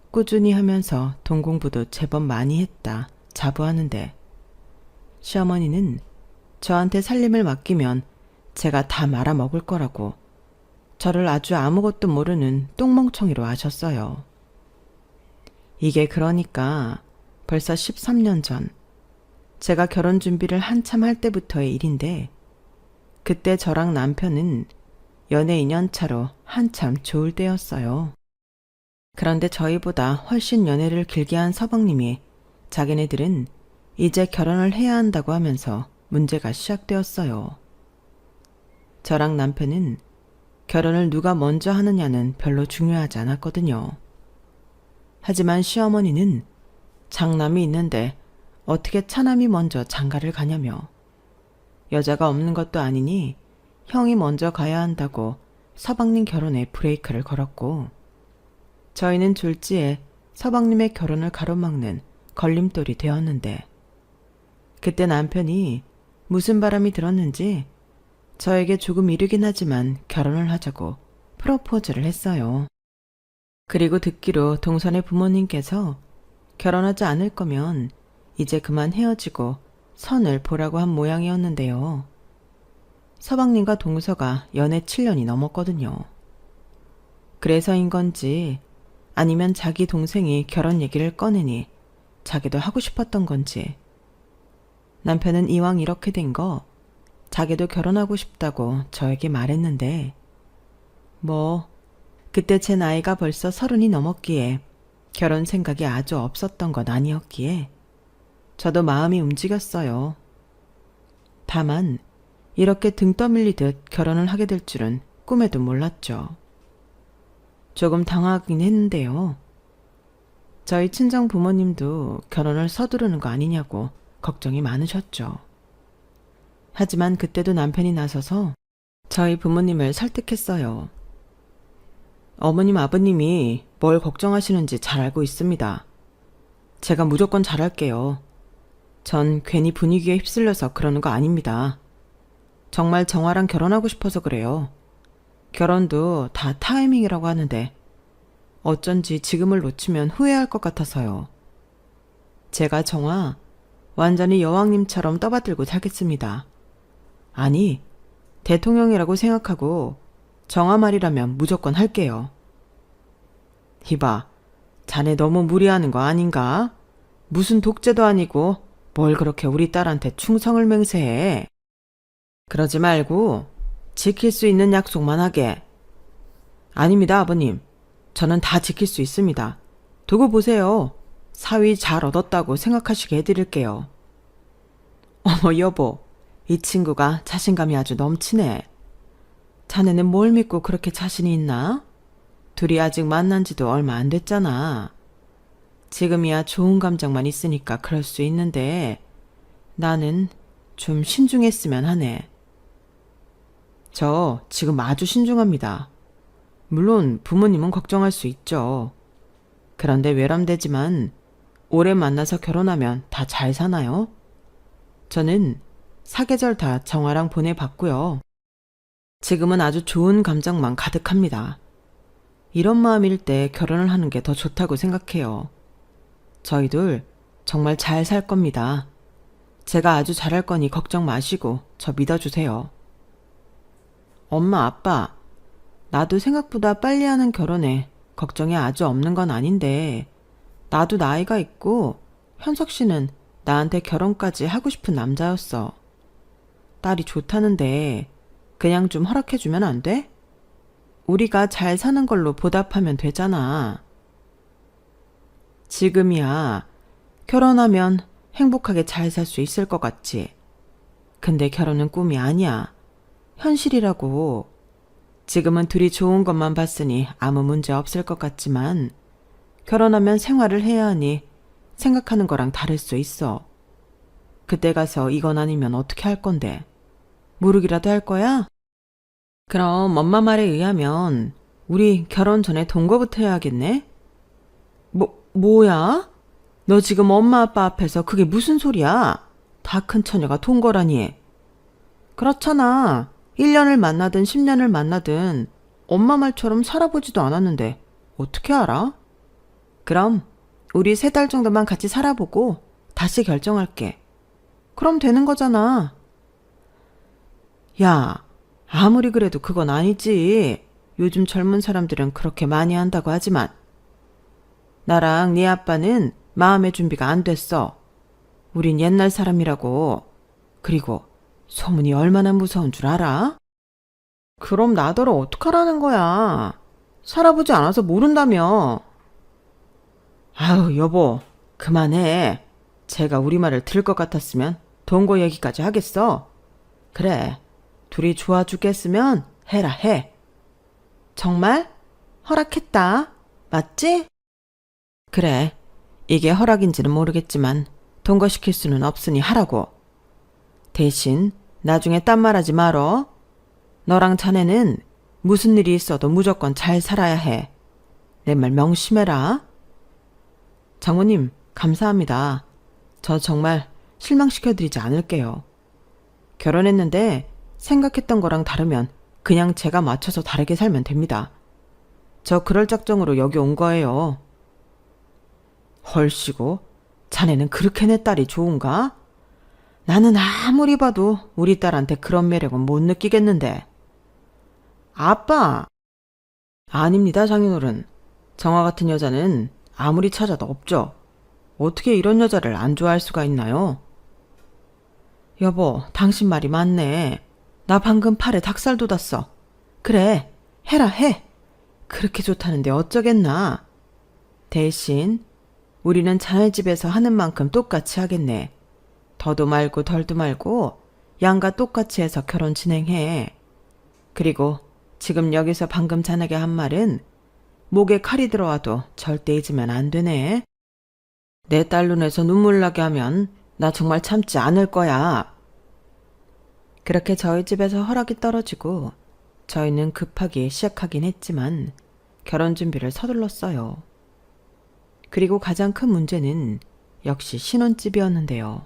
꾸준히 하면서 돈 공부도 제법 많이 했다 자부하는데, 시어머니는 저한테 살림을 맡기면 제가 다 말아먹을 거라고 저를 아주 아무것도 모르는 똥멍청이로 아셨어요. 이게 그러니까 벌써 13년 전, 제가 결혼 준비를 한참 할 때부터의 일인데, 그때 저랑 남편은 연애 2년 차로 한참 좋을 때였어요. 그런데 저희보다 훨씬 연애를 길게 한 서방님이 자기네들은 이제 결혼을 해야 한다고 하면서 문제가 시작되었어요. 저랑 남편은 결혼을 누가 먼저 하느냐는 별로 중요하지 않았거든요. 하지만 시어머니는 장남이 있는데 어떻게 차남이 먼저 장가를 가냐며, 여자가 없는 것도 아니니 형이 먼저 가야 한다고 서방님 결혼에 브레이크를 걸었고, 저희는 졸지에 서방님의 결혼을 가로막는 걸림돌이 되었는데, 그때 남편이 무슨 바람이 들었는지 저에게 조금 이르긴 하지만 결혼을 하자고 프로포즈를 했어요. 그리고 듣기로 동선의 부모님께서 결혼하지 않을 거면 이제 그만 헤어지고 선을 보라고 한 모양이었는데요. 서방님과 동서가 연애 7년이 넘었거든요. 그래서인 건지 아니면 자기 동생이 결혼 얘기를 꺼내니 자기도 하고 싶었던 건지, 남편은 이왕 이렇게 된 거 자기도 결혼하고 싶다고 저에게 말했는데, 그때 제 나이가 벌써 30이 넘었기에 결혼 생각이 아주 없었던 건 아니었기에 저도 마음이 움직였어요. 다만 이렇게 등 떠밀리듯 결혼을 하게 될 줄은 꿈에도 몰랐죠. 조금 당황하긴 했는데요. 저희 친정 부모님도 결혼을 서두르는 거 아니냐고 걱정이 많으셨죠. 하지만 그때도 남편이 나서서 저희 부모님을 설득했어요. 어머님 아버님이 뭘 걱정하시는지 잘 알고 있습니다. 제가 무조건 잘할게요. 전 괜히 분위기에 휩쓸려서 그러는 거 아닙니다. 정말 정화랑 결혼하고 싶어서 그래요. 결혼도 다 타이밍이라고 하는데 어쩐지 지금을 놓치면 후회할 것 같아서요. 제가 정화 완전히 여왕님처럼 떠받들고 살겠습니다. 아니, 대통령이라고 생각하고 정화 말이라면 무조건 할게요. 이봐, 자네 너무 무리하는 거 아닌가? 무슨 독재도 아니고 뭘 그렇게 우리 딸한테 충성을 맹세해. 그러지 말고 지킬 수 있는 약속만 하게. 아닙니다, 아버님. 저는 다 지킬 수 있습니다. 두고 보세요. 사위 잘 얻었다고 생각하시게 해드릴게요. 어머 여보, 이 친구가 자신감이 아주 넘치네. 자네는 뭘 믿고 그렇게 자신이 있나? 둘이 아직 만난 지도 얼마 안 됐잖아. 지금이야 좋은 감정만 있으니까 그럴 수 있는데 나는 좀 신중했으면 하네. 저 지금 아주 신중합니다. 물론 부모님은 걱정할 수 있죠. 그런데 외람되지만 오래 만나서 결혼하면 다 잘 사나요? 저는 사계절 다 정화랑 보내봤고요. 지금은 아주 좋은 감정만 가득합니다. 이런 마음일 때 결혼을 하는 게 더 좋다고 생각해요. 저희들 정말 잘 살 겁니다. 제가 아주 잘할 거니 걱정 마시고 저 믿어주세요. 엄마, 아빠, 나도 생각보다 빨리 하는 결혼에 걱정이 아주 없는 건 아닌데, 나도 나이가 있고 현석 씨는 나한테 결혼까지 하고 싶은 남자였어. 딸이 좋다는데 그냥 좀 허락해주면 안 돼? 우리가 잘 사는 걸로 보답하면 되잖아. 지금이야 결혼하면 행복하게 잘 살 수 있을 것 같지. 근데 결혼은 꿈이 아니야. 현실이라고. 지금은 둘이 좋은 것만 봤으니 아무 문제 없을 것 같지만 결혼하면 생활을 해야 하니 생각하는 거랑 다를 수 있어. 그때 가서 이건 아니면 어떻게 할 건데? 모르기라도 할 거야? 그럼 엄마 말에 의하면 우리 결혼 전에 동거부터 해야겠네? 뭐야? 너 지금 엄마 아빠 앞에서 그게 무슨 소리야? 다 큰 처녀가 동거라니. 그렇잖아. 1년을 만나든 10년을 만나든 엄마 말처럼 살아보지도 않았는데 어떻게 알아? 그럼 우리 3달 정도만 같이 살아보고 다시 결정할게. 그럼 되는 거잖아. 야, 아무리 그래도 그건 아니지. 요즘 젊은 사람들은 그렇게 많이 한다고 하지만 나랑 네 아빠는 마음의 준비가 안 됐어. 우린 옛날 사람이라고. 그리고 소문이 얼마나 무서운 줄 알아? 그럼 나더러 어떡하라는 거야. 살아보지 않아서 모른다며. 아유, 여보, 그만해. 제가 우리 말을 들을 것 같았으면 동거 얘기까지 하겠어. 그래, 둘이 좋아 죽겠으면 해라 해. 정말? 허락했다. 맞지? 그래, 이게 허락인지는 모르겠지만 동거시킬 수는 없으니 하라고. 대신 나중에 딴 말하지 말어. 너랑 자네는 무슨 일이 있어도 무조건 잘 살아야 해. 내 말 명심해라. 장모님, 감사합니다. 저 정말 실망시켜드리지 않을게요. 결혼했는데 생각했던 거랑 다르면 그냥 제가 맞춰서 다르게 살면 됩니다. 저 그럴 작정으로 여기 온 거예요. 헐씨고, 자네는 그렇게 내 딸이 좋은가? 나는 아무리 봐도 우리 딸한테 그런 매력은 못 느끼겠는데. 아빠! 아닙니다, 장인어른. 정화 같은 여자는 아무리 찾아도 없죠. 어떻게 이런 여자를 안 좋아할 수가 있나요? 여보, 당신 말이 맞네. 나 방금 팔에 닭살 돋았어. 그래, 해라 해. 그렇게 좋다는데 어쩌겠나. 대신 우리는 자네 집에서 하는 만큼 똑같이 하겠네. 더도 말고 덜도 말고 양과 똑같이 해서 결혼 진행해. 그리고 지금 여기서 방금 자네가 한 말은 목에 칼이 들어와도 절대 잊으면 안 되네. 내 딸 눈에서 눈물 나게 하면 나 정말 참지 않을 거야. 그렇게 저희 집에서 허락이 떨어지고 저희는 급하게 시작하긴 했지만 결혼 준비를 서둘렀어요. 그리고 가장 큰 문제는 역시 신혼집이었는데요.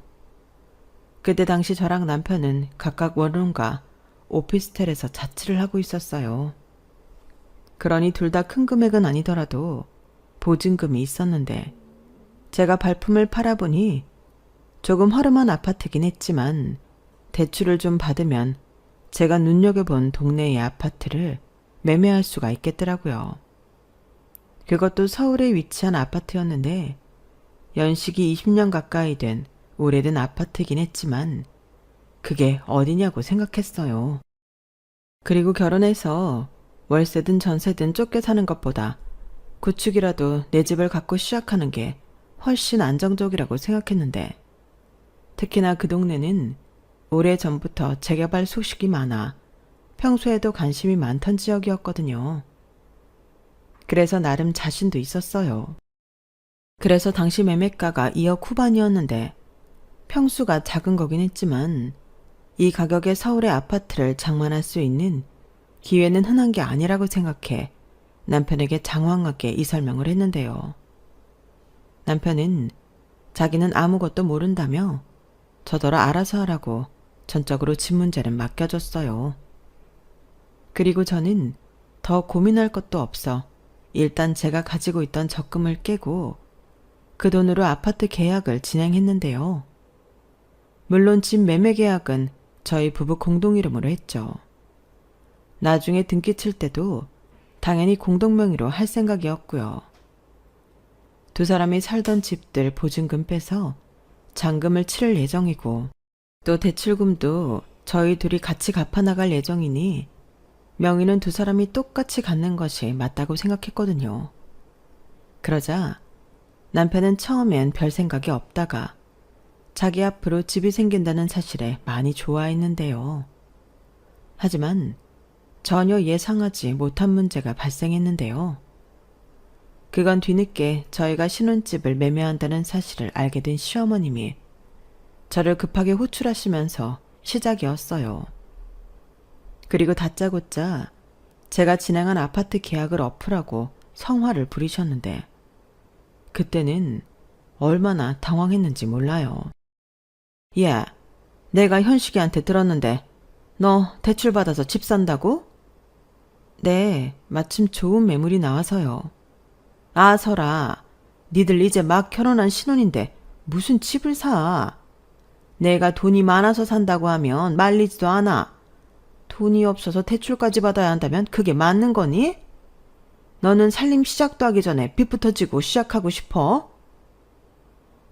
그때 당시 저랑 남편은 각각 원룸과 오피스텔에서 자취를 하고 있었어요. 그러니 둘 다 큰 금액은 아니더라도 보증금이 있었는데 제가 발품을 팔아보니 조금 허름한 아파트긴 했지만 대출을 좀 받으면 제가 눈여겨본 동네의 아파트를 매매할 수가 있겠더라고요. 그것도 서울에 위치한 아파트였는데 연식이 20년 가까이 된 오래된 아파트긴 했지만 그게 어디냐고 생각했어요. 그리고 결혼해서 월세든 전세든 쫓겨 사는 것보다 구축이라도 내 집을 갖고 시작하는 게 훨씬 안정적이라고 생각했는데 특히나 그 동네는 오래전부터 재개발 소식이 많아 평소에도 관심이 많던 지역이었거든요. 그래서 나름 자신도 있었어요. 그래서 당시 매매가가 2억 후반이었는데 평수가 작은 거긴 했지만 이 가격에 서울의 아파트를 장만할 수 있는 기회는 흔한 게 아니라고 생각해 남편에게 장황하게 이 설명을 했는데요. 남편은 자기는 아무것도 모른다며 저더러 알아서 하라고 전적으로 집 문제는 맡겨줬어요. 그리고 저는 더 고민할 것도 없어 일단 제가 가지고 있던 적금을 깨고 그 돈으로 아파트 계약을 진행했는데요. 물론 집 매매 계약은 저희 부부 공동 이름으로 했죠. 나중에 등기 칠 때도 당연히 공동 명의로 할 생각이었고요. 두 사람이 살던 집들 보증금 빼서 잔금을 치를 예정이고 또 대출금도 저희 둘이 같이 갚아나갈 예정이니 명의는 두 사람이 똑같이 갖는 것이 맞다고 생각했거든요. 그러자 남편은 처음엔 별 생각이 없다가 자기 앞으로 집이 생긴다는 사실에 많이 좋아했는데요. 하지만 전혀 예상하지 못한 문제가 발생했는데요. 그건 뒤늦게 저희가 신혼집을 매매한다는 사실을 알게 된 시어머님이 저를 급하게 호출하시면서 시작이었어요. 그리고 다짜고짜 제가 진행한 아파트 계약을 엎으라고 성화를 부리셨는데 그때는 얼마나 당황했는지 몰라요. 야, 내가 현식이한테 들었는데 너 대출 받아서 집 산다고? 네, 마침 좋은 매물이 나와서요. 아, 설아, 니들 이제 막 결혼한 신혼인데 무슨 집을 사? 내가 돈이 많아서 산다고 하면 말리지도 않아. 돈이 없어서 대출까지 받아야 한다면 그게 맞는 거니? 너는 살림 시작도 하기 전에 빚부터 지고 시작하고 싶어?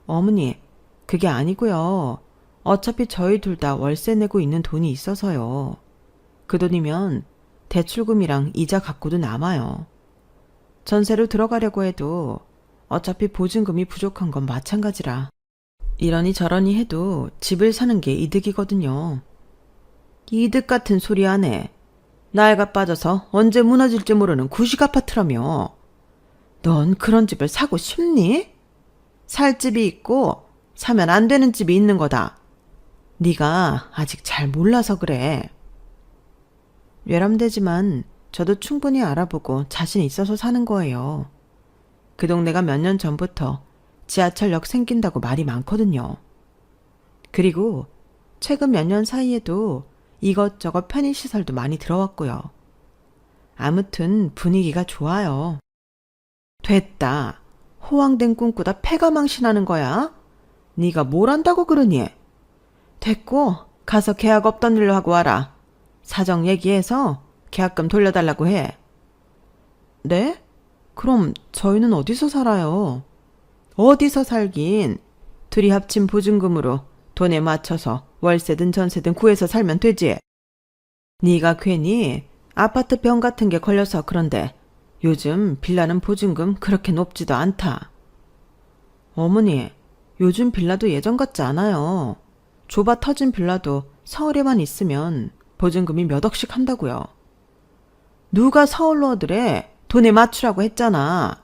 어머니, 그게 아니고요. 어차피 저희 둘 다 월세 내고 있는 돈이 있어서요. 그 돈이면 대출금이랑 이자 갖고도 남아요. 전세로 들어가려고 해도 어차피 보증금이 부족한 건 마찬가지라. 이러니 저러니 해도 집을 사는 게 이득이거든요. 이득 같은 소리 하네. 나이가 빠져서 언제 무너질지 모르는 구식 아파트라며. 넌 그런 집을 사고 싶니? 살 집이 있고 사면 안 되는 집이 있는 거다. 네가 아직 잘 몰라서 그래. 외람되지만 저도 충분히 알아보고 자신 있어서 사는 거예요. 그 동네가 몇 년 전부터 지하철역 생긴다고 말이 많거든요. 그리고 최근 몇 년 사이에도 이것저것 편의시설도 많이 들어왔고요. 아무튼 분위기가 좋아요. 됐다. 호황된 꿈꾸다 패가 망신하는 거야? 네가 뭘 안다고 그러니? 됐고 가서 계약 없던 일로 하고 와라. 사정 얘기해서 계약금 돌려달라고 해. 네? 그럼 저희는 어디서 살아요? 어디서 살긴. 둘이 합친 보증금으로 돈에 맞춰서 월세든 전세든 구해서 살면 되지. 네가 괜히 아파트 병 같은 게 걸려서 그런데 요즘 빌라는 보증금 그렇게 높지도 않다. 어머니, 요즘 빌라도 예전 같지 않아요. 좁아 터진 빌라도 서울에만 있으면 보증금이 몇 억씩 한다고요. 누가 서울로 얻으래? 돈에 맞추라고 했잖아.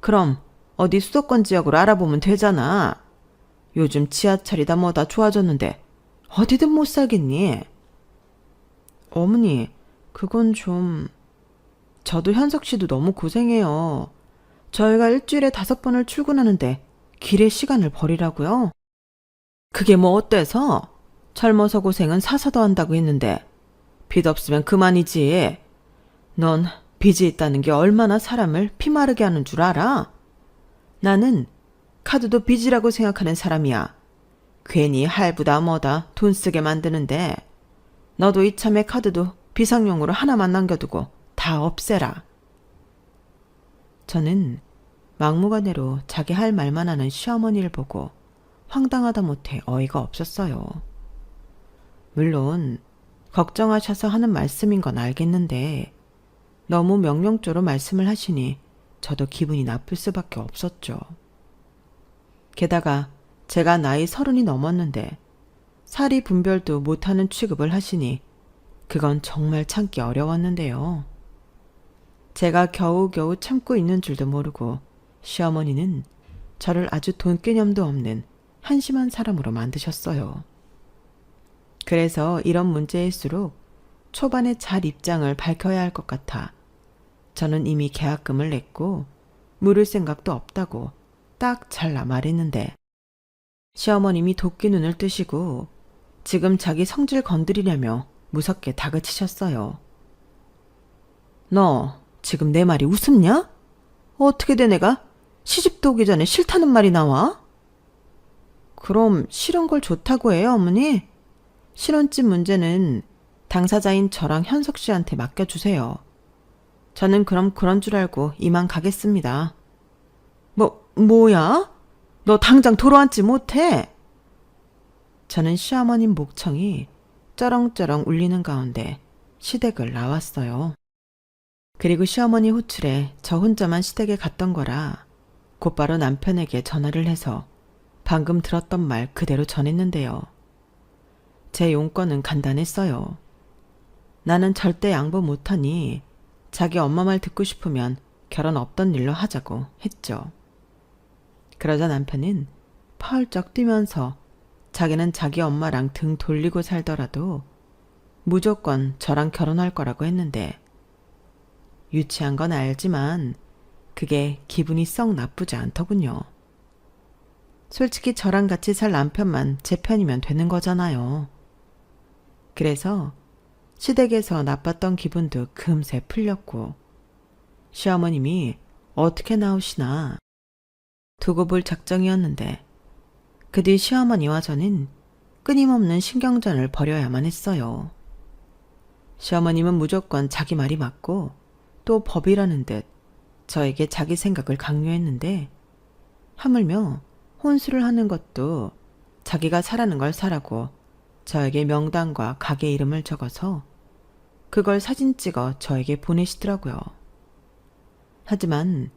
그럼 어디 수도권 지역으로 알아보면 되잖아. 요즘 지하철이다 뭐다 좋아졌는데 어디든 못 살겠니? 어머니, 그건 좀... 저도 현석 씨도 너무 고생해요. 저희가 일주일에 5번을 출근하는데 길에 시간을 버리라고요? 그게 뭐 어때서? 젊어서 고생은 사서도 한다고 했는데 빚 없으면 그만이지. 넌 빚이 있다는 게 얼마나 사람을 피마르게 하는 줄 알아? 나는 카드도 빚이라고 생각하는 사람이야. 괜히 할부다 뭐다 돈 쓰게 만드는데 너도 이참에 카드도 비상용으로 하나만 남겨두고 다 없애라. 저는 막무가내로 자기 할 말만 하는 시어머니를 보고 황당하다 못해 어이가 없었어요. 물론 걱정하셔서 하는 말씀인 건 알겠는데 너무 명령조로 말씀을 하시니 저도 기분이 나쁠 수밖에 없었죠. 게다가 제가 나이 30이 넘었는데 사리 분별도 못하는 취급을 하시니 그건 정말 참기 어려웠는데요. 제가 겨우겨우 참고 있는 줄도 모르고 시어머니는 저를 아주 돈개념도 없는 한심한 사람으로 만드셨어요. 그래서 이런 문제일수록 초반에 잘 입장을 밝혀야 할 것 같아 저는 이미 계약금을 냈고 물을 생각도 없다고 딱 잘라 말했는데 시어머님이 도끼 눈을 뜨시고 지금 자기 성질 건드리려며 무섭게 다그치셨어요. 너 지금 내 말이 우습냐? 어떻게 돼 내가? 시집도 오기 전에 싫다는 말이 나와? 그럼 싫은 걸 좋다고 해요, 어머니? 신혼집 문제는 당사자인 저랑 현석 씨한테 맡겨주세요. 저는 그럼 그런 줄 알고 이만 가겠습니다. 뭐야? 너 당장 돌아앉지 못해? 저는 시어머님 목청이 쩌렁쩌렁 울리는 가운데 시댁을 나왔어요. 그리고 시어머니 호출에 저 혼자만 시댁에 갔던 거라 곧바로 남편에게 전화를 해서 방금 들었던 말 그대로 전했는데요. 제 용건은 간단했어요. 나는 절대 양보 못하니 자기 엄마 말 듣고 싶으면 결혼 없던 일로 하자고 했죠. 그러자 남편은 펄쩍 뛰면서 자기는 자기 엄마랑 등 돌리고 살더라도 무조건 저랑 결혼할 거라고 했는데 유치한 건 알지만 그게 기분이 썩 나쁘지 않더군요. 솔직히 저랑 같이 살 남편만 제 편이면 되는 거잖아요. 그래서 시댁에서 나빴던 기분도 금세 풀렸고 시어머님이 어떻게 나오시나 두고 볼 작정이었는데 그 뒤 시어머니와 저는 끊임없는 신경전을 벌여야만 했어요. 시어머님은 무조건 자기 말이 맞고 또 법이라는 듯 저에게 자기 생각을 강요했는데 하물며 혼수를 하는 것도 자기가 사라는 걸 사라고 저에게 명단과 가게 이름을 적어서 그걸 사진 찍어 저에게 보내시더라고요. 하지만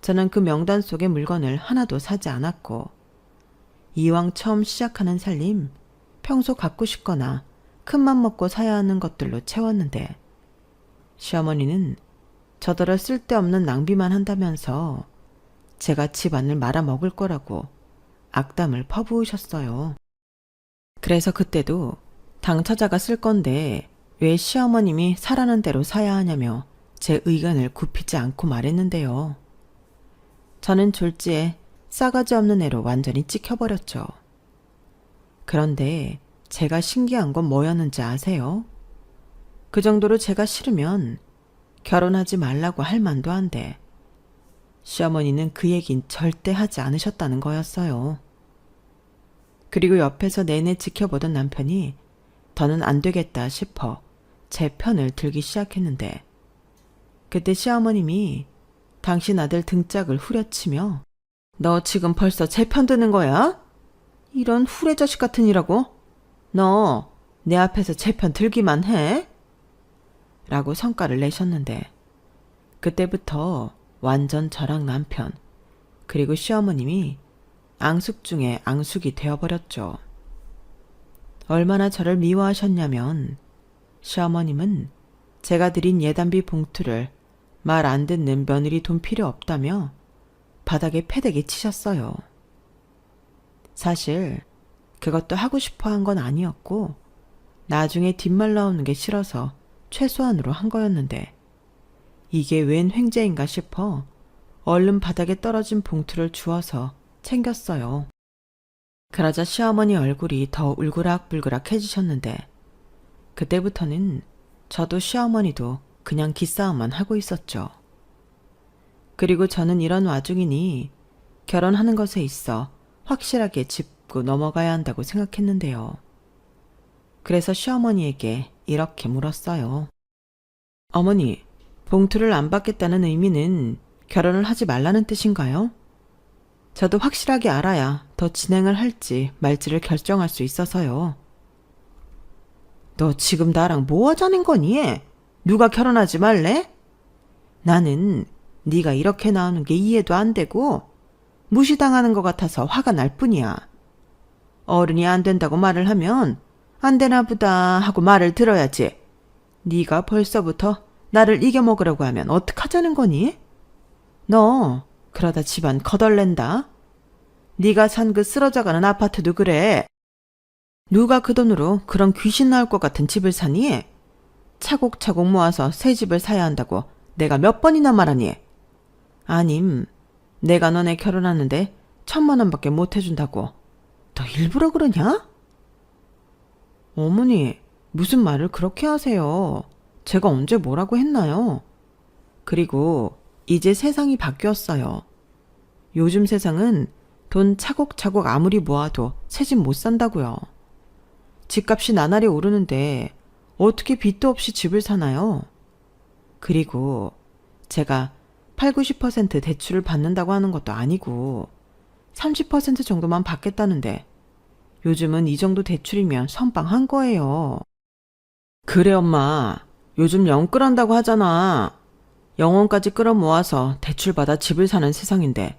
저는 그 명단 속의 물건을 하나도 사지 않았고 이왕 처음 시작하는 살림 평소 갖고 싶거나 큰맘 먹고 사야 하는 것들로 채웠는데 시어머니는 저더러 쓸데없는 낭비만 한다면서 제가 집안을 말아먹을 거라고 악담을 퍼부으셨어요. 그래서 그때도 당처자가 쓸 건데 왜 시어머님이 사라는 대로 사야 하냐며 제 의견을 굽히지 않고 말했는데요. 저는 졸지에 싸가지 없는 애로 완전히 찍혀버렸죠. 그런데 제가 신기한 건 뭐였는지 아세요? 그 정도로 제가 싫으면 결혼하지 말라고 할 만도 한데 시어머니는 그 얘긴 절대 하지 않으셨다는 거였어요. 그리고 옆에서 내내 지켜보던 남편이 더는 안 되겠다 싶어 제 편을 들기 시작했는데 그때 시어머님이 당신 아들 등짝을 후려치며 너 지금 벌써 제 편 드는 거야? 이런 후레 자식 같은 이라고? 너 내 앞에서 제 편 들기만 해? 라고 성과를 내셨는데 그때부터 완전 저랑 남편 그리고 시어머님이 앙숙 중에 앙숙이 되어버렸죠. 얼마나 저를 미워하셨냐면 시어머님은 제가 드린 예단비 봉투를 말 안 듣는 며느리 돈 필요 없다며 바닥에 패대기 치셨어요. 사실 그것도 하고 싶어 한 건 아니었고 나중에 뒷말 나오는 게 싫어서 최소한으로 한 거였는데 이게 웬 횡재인가 싶어 얼른 바닥에 떨어진 봉투를 주워서 챙겼어요. 그러자 시어머니 얼굴이 더 울그락불그락해지셨는데 그때부터는 저도 시어머니도 그냥 기싸움만 하고 있었죠. 그리고 저는 이런 와중이니 결혼하는 것에 있어 확실하게 짚고 넘어가야 한다고 생각했는데요. 그래서 시어머니에게 이렇게 물었어요. 어머니, 봉투를 안 받겠다는 의미는 결혼을 하지 말라는 뜻인가요? 저도 확실하게 알아야 더 진행을 할지 말지를 결정할 수 있어서요. 너 지금 나랑 뭐 하자는 거니? 누가 결혼하지 말래? 나는 네가 이렇게 나오는 게 이해도 안 되고 무시당하는 것 같아서 화가 날 뿐이야. 어른이 안 된다고 말을 하면 안 되나 보다 하고 말을 들어야지. 네가 벌써부터 나를 이겨먹으려고 하면 어떡하자는 거니? 너 그러다 집안 거덜낸다. 네가 산 그 쓰러져가는 아파트도 그래. 누가 그 돈으로 그런 귀신 나올 것 같은 집을 사니? 차곡차곡 모아서 새 집을 사야 한다고 내가 몇 번이나 말하니? 아님, 내가 너네 결혼하는데 1,000만 원밖에 못 해준다고. 너 일부러 그러냐? 어머니, 무슨 말을 그렇게 하세요? 제가 언제 뭐라고 했나요? 그리고 이제 세상이 바뀌었어요. 요즘 세상은 돈 차곡차곡 아무리 모아도 새 집 못 산다고요. 집값이 나날이 오르는데 어떻게 빚도 없이 집을 사나요? 그리고 제가 8, 90% 대출을 받는다고 하는 것도 아니고 30% 정도만 받겠다는데 요즘은 이 정도 대출이면 선빵한 거예요. 그래 엄마. 요즘 영 끌한다고 하잖아. 영혼까지 끌어모아서 대출받아 집을 사는 세상인데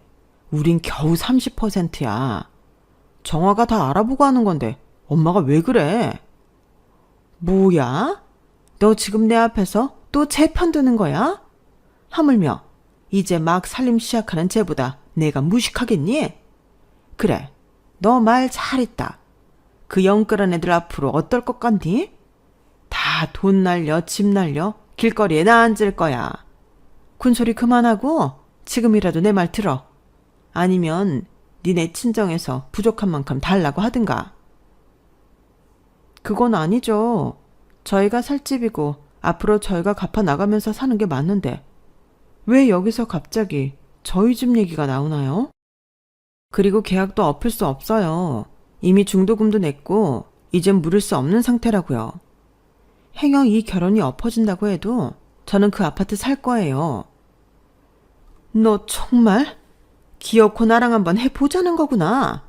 우린 겨우 30%야. 정화가 다 알아보고 하는 건데 엄마가 왜 그래? 뭐야? 너 지금 내 앞에서 또 제 편 드는 거야? 하물며 이제 막 살림 시작하는 쟤보다 내가 무식하겠니? 그래, 너 말 잘했다. 그 영끌한 애들 앞으로 어떨 것 같니? 다 돈 날려 집 날려 길거리에 나 앉을 거야. 군소리 그만하고 지금이라도 내 말 들어. 아니면 니네 친정에서 부족한 만큼 달라고 하든가. 그건 아니죠. 저희가 살 집이고 앞으로 저희가 갚아 나가면서 사는 게 맞는데 왜 여기서 갑자기 저희 집 얘기가 나오나요? 그리고 계약도 엎을 수 없어요. 이미 중도금도 냈고 이젠 물을 수 없는 상태라고요. 행여 이 결혼이 엎어진다고 해도 저는 그 아파트 살 거예요. 너 정말? 기어코 나랑 한번 해보자는 거구나.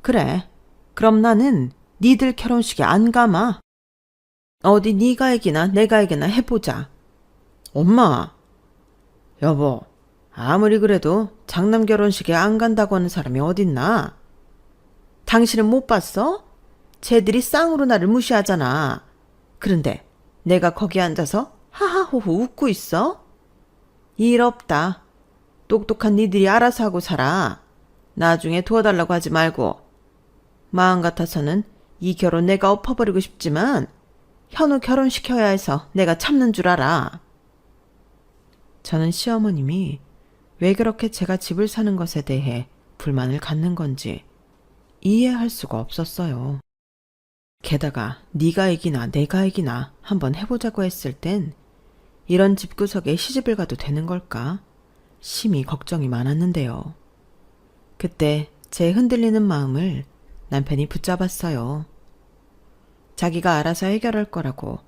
그래, 그럼 나는 니들 결혼식에 안 가마. 어디 니가 얘기나 내가 얘기나 해보자. 엄마. 여보, 아무리 그래도 장남 결혼식에 안 간다고 하는 사람이 어딨나? 당신은 못 봤어? 쟤들이 쌍으로 나를 무시하잖아. 그런데 내가 거기 앉아서 하하호호 웃고 있어? 일 없다. 똑똑한 니들이 알아서 하고 살아. 나중에 도와달라고 하지 말고. 마음 같아서는 이 결혼 내가 엎어버리고 싶지만 현우 결혼시켜야 해서 내가 참는 줄 알아. 저는 시어머님이 왜 그렇게 제가 집을 사는 것에 대해 불만을 갖는 건지 이해할 수가 없었어요. 게다가 네가 이기나 내가 이기나 한번 해보자고 했을 땐 이런 집구석에 시집을 가도 되는 걸까? 심히 걱정이 많았는데요. 그때 제 흔들리는 마음을 남편이 붙잡았어요. 자기가 알아서 해결할 거라고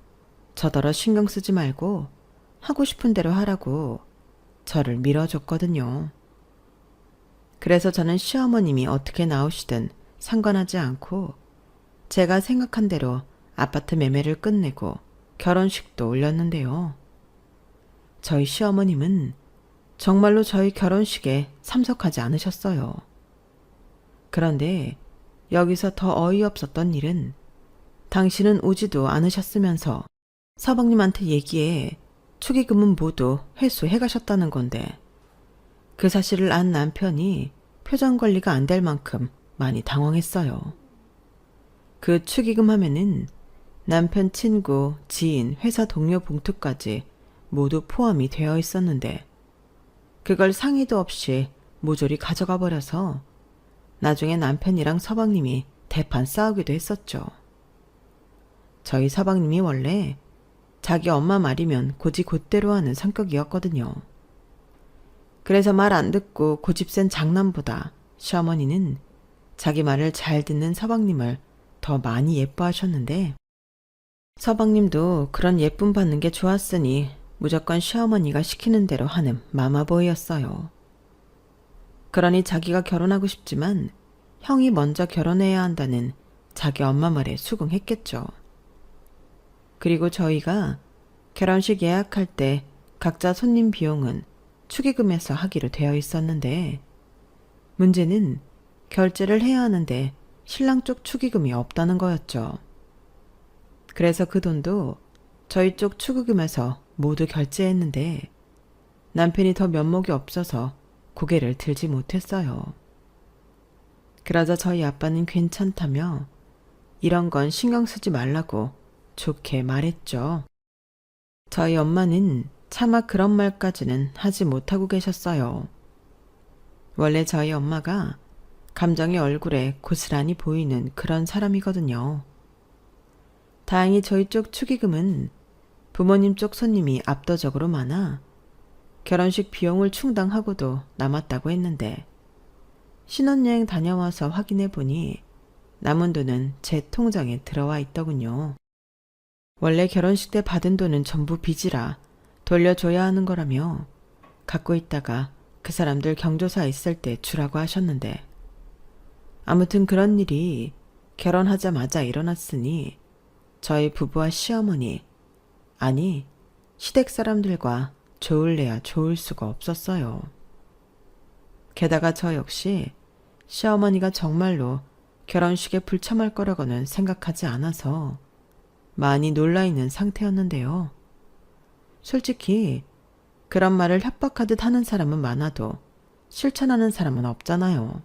저더러 신경 쓰지 말고 하고 싶은 대로 하라고 저를 밀어줬거든요. 그래서 저는 시어머님이 어떻게 나오시든 상관하지 않고 제가 생각한 대로 아파트 매매를 끝내고 결혼식도 올렸는데요. 저희 시어머님은 정말로 저희 결혼식에 참석하지 않으셨어요. 그런데 여기서 더 어이없었던 일은 당신은 오지도 않으셨으면서 서방님한테 얘기해 축의금은 모두 회수해 가셨다는 건데 그 사실을 안 남편이 표정 관리가 안 될 만큼 많이 당황했어요. 그 축의금 하면은 남편 친구, 지인, 회사 동료 봉투까지 모두 포함이 되어 있었는데 그걸 상의도 없이 모조리 가져가 버려서 나중에 남편이랑 서방님이 대판 싸우기도 했었죠. 저희 서방님이 원래 자기 엄마 말이면 곧이곧대로 하는 성격이었거든요. 그래서 말 안 듣고 고집센 장남보다 시어머니는 자기 말을 잘 듣는 서방님을 더 많이 예뻐하셨는데 서방님도 그런 예쁨 받는 게 좋았으니 무조건 시어머니가 시키는 대로 하는 마마보이였어요. 그러니 자기가 결혼하고 싶지만 형이 먼저 결혼해야 한다는 자기 엄마 말에 수긍했겠죠. 그리고 저희가 결혼식 예약할 때 각자 손님 비용은 축의금에서 하기로 되어 있었는데 문제는 결제를 해야 하는데 신랑 쪽 축의금이 없다는 거였죠. 그래서 그 돈도 저희 쪽 축의금에서 모두 결제했는데 남편이 더 면목이 없어서 고개를 들지 못했어요. 그러자 저희 아빠는 괜찮다며 이런 건 신경 쓰지 말라고 좋게 말했죠. 저희 엄마는 차마 그런 말까지는 하지 못하고 계셨어요. 원래 저희 엄마가 감정이 얼굴에 고스란히 보이는 그런 사람이거든요. 다행히 저희 쪽 축의금은 부모님 쪽 손님이 압도적으로 많아 결혼식 비용을 충당하고도 남았다고 했는데 신혼여행 다녀와서 확인해 보니 남은 돈은 제 통장에 들어와 있더군요. 원래 결혼식 때 받은 돈은 전부 빚이라 돌려줘야 하는 거라며 갖고 있다가 그 사람들 경조사 있을 때 주라고 하셨는데 아무튼 그런 일이 결혼하자마자 일어났으니 저희 부부와 시어머니, 아니 시댁 사람들과 좋을래야 좋을 수가 없었어요. 게다가 저 역시 시어머니가 정말로 결혼식에 불참할 거라고는 생각하지 않아서 많이 놀라있는 상태였는데요. 솔직히 그런 말을 협박하듯 하는 사람은 많아도 실천하는 사람은 없잖아요.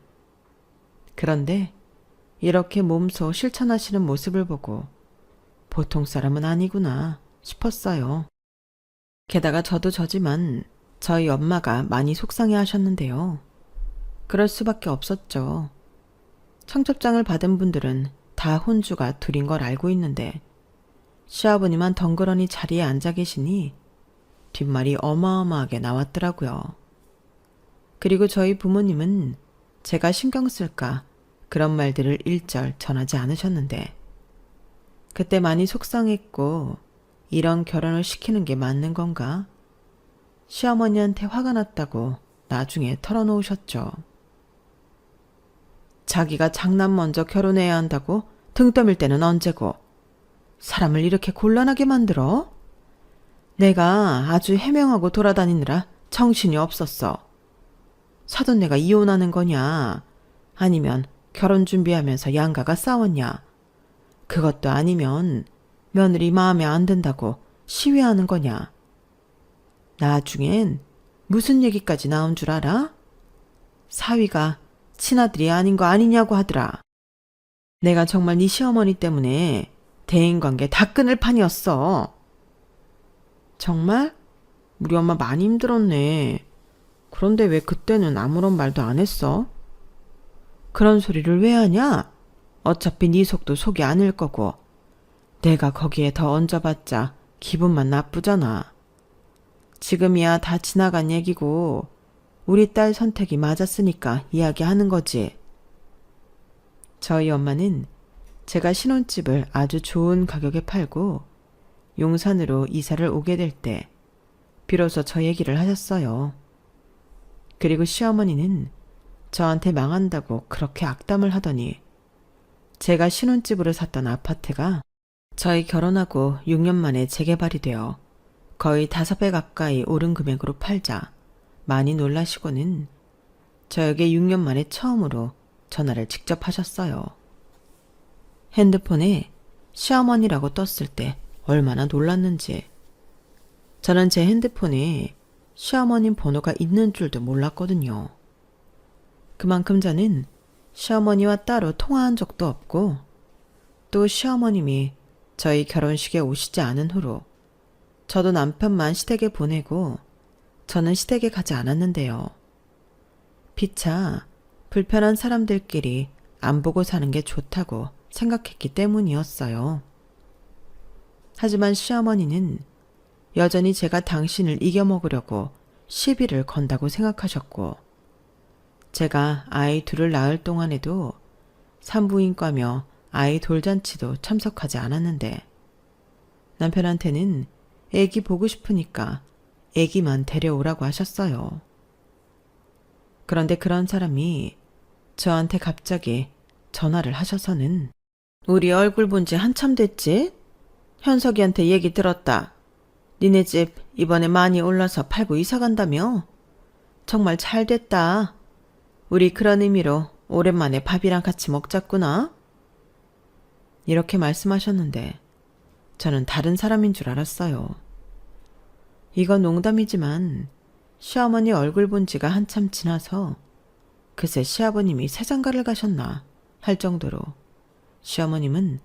그런데 이렇게 몸소 실천하시는 모습을 보고 보통 사람은 아니구나 싶었어요. 게다가 저도 저지만 저희 엄마가 많이 속상해 하셨는데요. 그럴 수밖에 없었죠. 청첩장을 받은 분들은 다 혼주가 둘인 걸 알고 있는데 시아버님만 덩그러니 자리에 앉아 계시니 뒷말이 어마어마하게 나왔더라고요. 그리고 저희 부모님은 제가 신경 쓸까 그런 말들을 일절 전하지 않으셨는데 그때 많이 속상했고 이런 결혼을 시키는 게 맞는 건가? 시어머니한테 화가 났다고 나중에 털어놓으셨죠. 자기가 장남 먼저 결혼해야 한다고 등 떠밀 때는 언제고 사람을 이렇게 곤란하게 만들어? 내가 아주 해명하고 돌아다니느라 정신이 없었어. 사돈 내가 이혼하는 거냐? 아니면 결혼 준비하면서 양가가 싸웠냐? 그것도 아니면 며느리 마음에 안 든다고 시위하는 거냐? 나중엔 무슨 얘기까지 나온 줄 알아? 사위가 친아들이 아닌 거 아니냐고 하더라. 내가 정말 네 시어머니 때문에 대인관계 다 끊을 판이었어. 정말? 우리 엄마 많이 힘들었네. 그런데 왜 그때는 아무런 말도 안 했어? 그런 소리를 왜 하냐? 어차피 네 속도 속이 아닐 거고 내가 거기에 더 얹어봤자 기분만 나쁘잖아. 지금이야 다 지나간 얘기고 우리 딸 선택이 맞았으니까 이야기하는 거지. 저희 엄마는 제가 신혼집을 아주 좋은 가격에 팔고 용산으로 이사를 오게 될 때 비로소 저 얘기를 하셨어요. 그리고 시어머니는 저한테 망한다고 그렇게 악담을 하더니 제가 신혼집으로 샀던 아파트가 저희 결혼하고 6년 만에 재개발이 되어 거의 5배 가까이 오른 금액으로 팔자 많이 놀라시고는 저에게 6년 만에 처음으로 전화를 직접 하셨어요. 핸드폰에 시어머니라고 떴을 때 얼마나 놀랐는지. 저는 제 핸드폰에 시어머님 번호가 있는 줄도 몰랐거든요. 그만큼 저는 시어머니와 따로 통화한 적도 없고 또 시어머님이 저희 결혼식에 오시지 않은 후로 저도 남편만 시댁에 보내고 저는 시댁에 가지 않았는데요. 피차 불편한 사람들끼리 안 보고 사는 게 좋다고 생각했기 때문이었어요. 하지만 시어머니는 여전히 제가 당신을 이겨먹으려고 시비를 건다고 생각하셨고 제가 아이 둘을 낳을 동안에도 산부인과며 아이 돌잔치도 참석하지 않았는데 남편한테는 애기 보고 싶으니까 애기만 데려오라고 하셨어요. 그런데 그런 사람이 저한테 갑자기 전화를 하셔서는 우리 얼굴 본 지 한참 됐지? 현석이한테 얘기 들었다. 니네 집 이번에 많이 올라서 팔고 이사 간다며? 정말 잘 됐다. 우리 그런 의미로 오랜만에 밥이랑 같이 먹자꾸나? 이렇게 말씀하셨는데 저는 다른 사람인 줄 알았어요. 이건 농담이지만 시어머니 얼굴 본 지가 한참 지나서 그새 시아버님이 새장가를 가셨나 할 정도로 시어머님은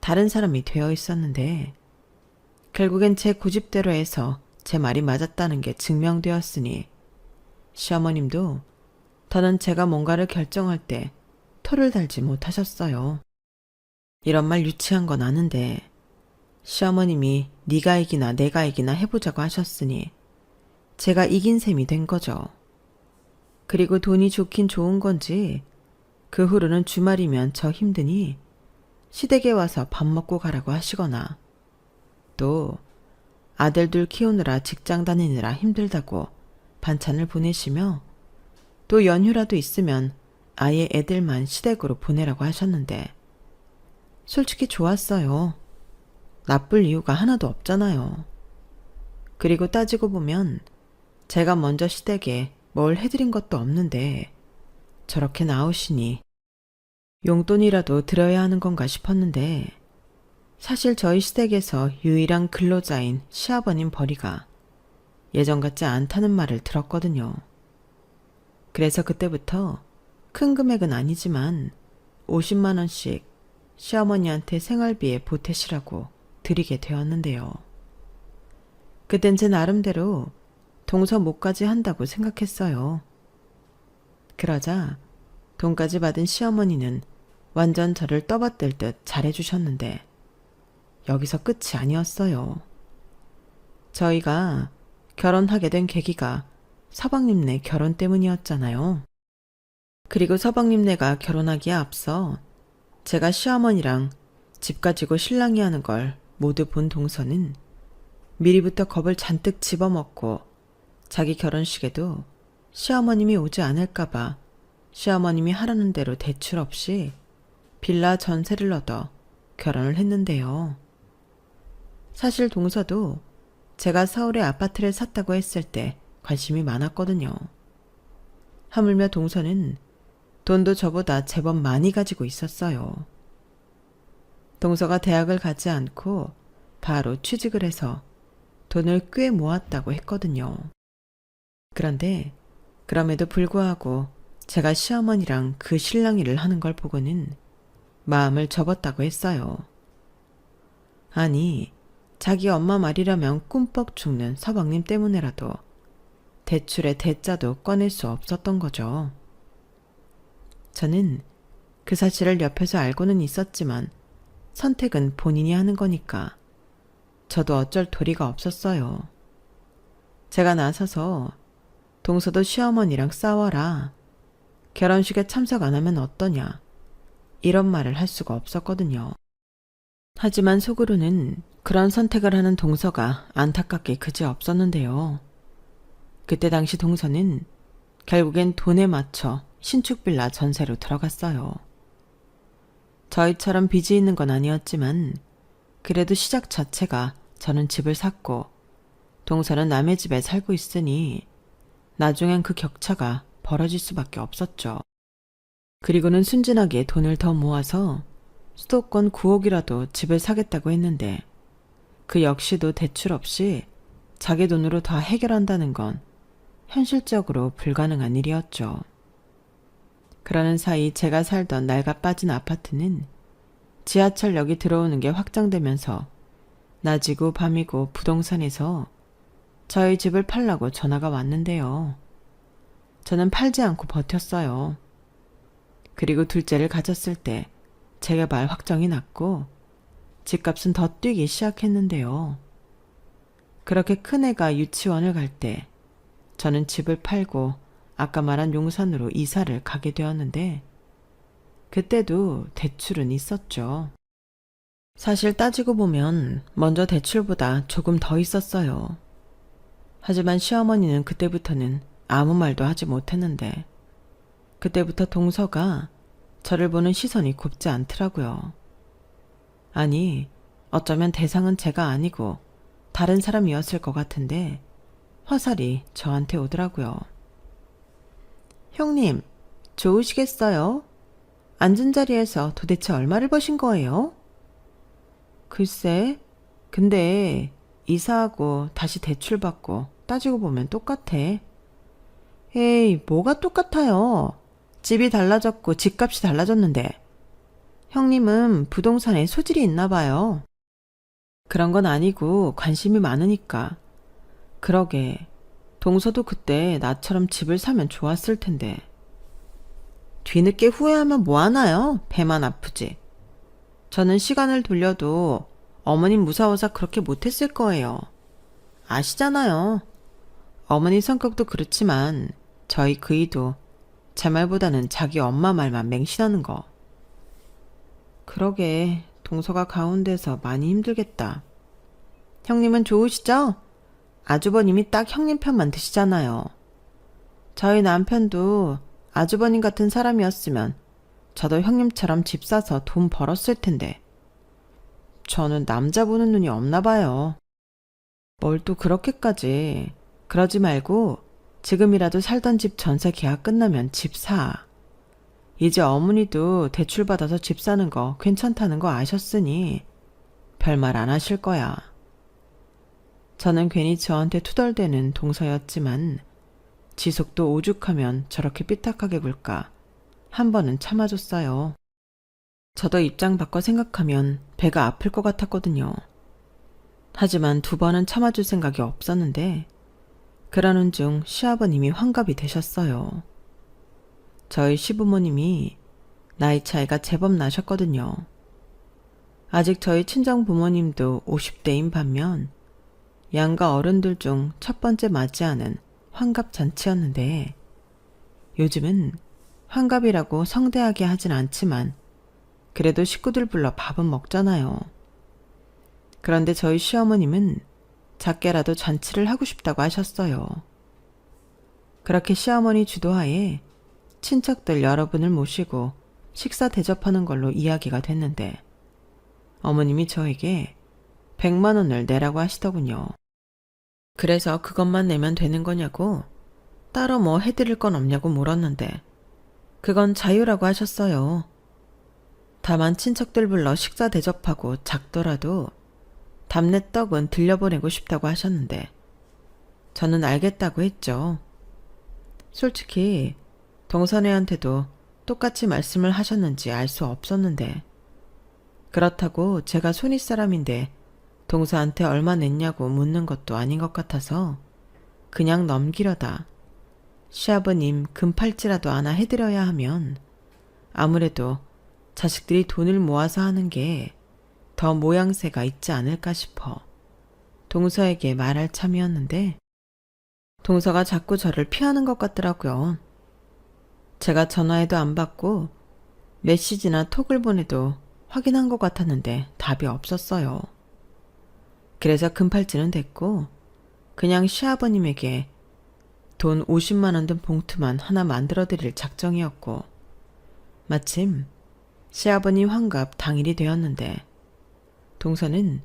다른 사람이 되어 있었는데 결국엔 제 고집대로 해서 제 말이 맞았다는 게 증명되었으니 시어머님도 더는 제가 뭔가를 결정할 때 토를 달지 못하셨어요. 이런 말 유치한 건 아는데 시어머님이 네가 이기나 내가 이기나 해보자고 하셨으니 제가 이긴 셈이 된 거죠. 그리고 돈이 좋긴 좋은 건지 그 후로는 주말이면 저 힘드니 시댁에 와서 밥 먹고 가라고 하시거나 또 아들 둘 키우느라 직장 다니느라 힘들다고 반찬을 보내시며 또 연휴라도 있으면 아예 애들만 시댁으로 보내라고 하셨는데 솔직히 좋았어요. 나쁠 이유가 하나도 없잖아요. 그리고 따지고 보면 제가 먼저 시댁에 뭘 해드린 것도 없는데 저렇게 나오시니 용돈이라도 드려야 하는 건가 싶었는데 사실 저희 시댁에서 유일한 근로자인 시아버님 벌이가 예전 같지 않다는 말을 들었거든요. 그래서 그때부터 큰 금액은 아니지만 50만 원씩 시어머니한테 생활비에 보태시라고 드리게 되었는데요. 그땐 제 나름대로 동서 못까지 한다고 생각했어요. 그러자 돈까지 받은 시어머니는 완전 저를 떠받들 듯 잘해주셨는데 여기서 끝이 아니었어요. 저희가 결혼하게 된 계기가 서방님네 결혼 때문이었잖아요. 그리고 서방님네가 결혼하기에 앞서 제가 시어머니랑 집 가지고 신랑이 하는 걸 모두 본 동서는 미리부터 겁을 잔뜩 집어먹고 자기 결혼식에도 시어머님이 오지 않을까봐 시어머님이 하라는 대로 대출 없이 빌라 전세를 얻어 결혼을 했는데요. 사실 동서도 제가 서울에 아파트를 샀다고 했을 때 관심이 많았거든요. 하물며 동서는 돈도 저보다 제법 많이 가지고 있었어요. 동서가 대학을 가지 않고 바로 취직을 해서 돈을 꽤 모았다고 했거든요. 그런데 그럼에도 불구하고 제가 시어머니랑 그 실랑이를 하는 걸 보고는 마음을 접었다고 했어요. 아니, 자기 엄마 말이라면 꿈뻑 죽는 서방님 때문에라도 대출의 대자도 꺼낼 수 없었던 거죠. 저는 그 사실을 옆에서 알고는 있었지만 선택은 본인이 하는 거니까 저도 어쩔 도리가 없었어요. 제가 나서서 동서도 시어머니랑 싸워라. 결혼식에 참석 안 하면 어떠냐. 이런 말을 할 수가 없었거든요. 하지만 속으로는 그런 선택을 하는 동서가 안타깝게 그지없었는데요. 그때 당시 동서는 결국엔 돈에 맞춰 신축 빌라 전세로 들어갔어요. 저희처럼 빚이 있는 건 아니었지만 그래도 시작 자체가 저는 집을 샀고 동서는 남의 집에 살고 있으니 나중엔 그 격차가 벌어질 수밖에 없었죠. 그리고는 순진하게 돈을 더 모아서 수도권 9억이라도 집을 사겠다고 했는데 그 역시도 대출 없이 자기 돈으로 다 해결한다는 건 현실적으로 불가능한 일이었죠. 그러는 사이 제가 살던 낡아 빠진 아파트는 지하철역이 들어오는 게 확장되면서 낮이고 밤이고 부동산에서 저희 집을 팔라고 전화가 왔는데요. 저는 팔지 않고 버텼어요. 그리고 둘째를 가졌을 때 재개발 확정이 났고 집값은 더 뛰기 시작했는데요. 그렇게 큰애가 유치원을 갈 때 저는 집을 팔고 아까 말한 용산으로 이사를 가게 되었는데 그때도 대출은 있었죠. 사실 따지고 보면 먼저 대출보다 조금 더 있었어요. 하지만 시어머니는 그때부터는 아무 말도 하지 못했는데 그때부터 동서가 저를 보는 시선이 곱지 않더라고요. 아니, 어쩌면 대상은 제가 아니고 다른 사람이었을 것 같은데 화살이 저한테 오더라고요. 형님, 좋으시겠어요? 앉은 자리에서 도대체 얼마를 버신 거예요? 글쎄, 근데 이사하고 다시 대출받고 따지고 보면 똑같아. 에이, 뭐가 똑같아요. 집이 달라졌고 집값이 달라졌는데. 형님은 부동산에 소질이 있나 봐요. 그런 건 아니고 관심이 많으니까. 그러게. 동서도 그때 나처럼 집을 사면 좋았을 텐데. 뒤늦게 후회하면 뭐하나요? 배만 아프지. 저는 시간을 돌려도 어머님 무사워서 그렇게 못했을 거예요. 아시잖아요. 어머니 성격도 그렇지만 저희 그이도 제 말보다는 자기 엄마 말만 맹신하는 거. 그러게 동서가 가운데서 많이 힘들겠다. 형님은 좋으시죠? 아주버님이 딱 형님 편만 드시잖아요. 저희 남편도 아주버님 같은 사람이었으면 저도 형님처럼 집 사서 돈 벌었을 텐데. 저는 남자 보는 눈이 없나 봐요. 뭘 또 그렇게까지. 그러지 말고 지금이라도 살던 집 전세 계약 끝나면 집 사. 이제 어머니도 대출받아서 집 사는 거 괜찮다는 거 아셨으니 별말 안 하실 거야. 저는 괜히 저한테 투덜대는 동서였지만 지속도 오죽하면 저렇게 삐딱하게 굴까 한 번은 참아줬어요. 저도 입장 바꿔 생각하면 배가 아플 것 같았거든요. 하지만 2번은 참아줄 생각이 없었는데 그러는 중 시아버님이 환갑이 되셨어요. 저희 시부모님이 나이 차이가 제법 나셨거든요. 아직 저희 친정 부모님도 50대인 반면 양가 어른들 중 첫 번째 맞이하는 환갑 잔치였는데 요즘은 환갑이라고 성대하게 하진 않지만 그래도 식구들 불러 밥은 먹잖아요. 그런데 저희 시어머님은 작게라도 잔치를 하고 싶다고 하셨어요. 그렇게 시어머니 주도하에 친척들 여러분을 모시고 식사 대접하는 걸로 이야기가 됐는데 어머님이 저에게 100만 원을 내라고 하시더군요. 그래서 그것만 내면 되는 거냐고 따로 뭐 해드릴 건 없냐고 물었는데 그건 자유라고 하셨어요. 다만 친척들 불러 식사 대접하고 작더라도 답례떡은 들려보내고 싶다고 하셨는데 저는 알겠다고 했죠. 솔직히 동선애한테도 똑같이 말씀을 하셨는지 알 수 없었는데 그렇다고 제가 손윗사람인데 동서한테 얼마 냈냐고 묻는 것도 아닌 것 같아서 그냥 넘기려다 시아버님 금팔찌라도 하나 해드려야 하면 아무래도 자식들이 돈을 모아서 하는 게 더 모양새가 있지 않을까 싶어 동서에게 말할 참이었는데 동서가 자꾸 저를 피하는 것 같더라고요. 제가 전화해도 안 받고 메시지나 톡을 보내도 확인한 것 같았는데 답이 없었어요. 그래서 금팔찌는 됐고 그냥 시아버님에게 돈 50만 원 든 봉투만 하나 만들어 드릴 작정이었고 마침 시아버님 환갑 당일이 되었는데 동서는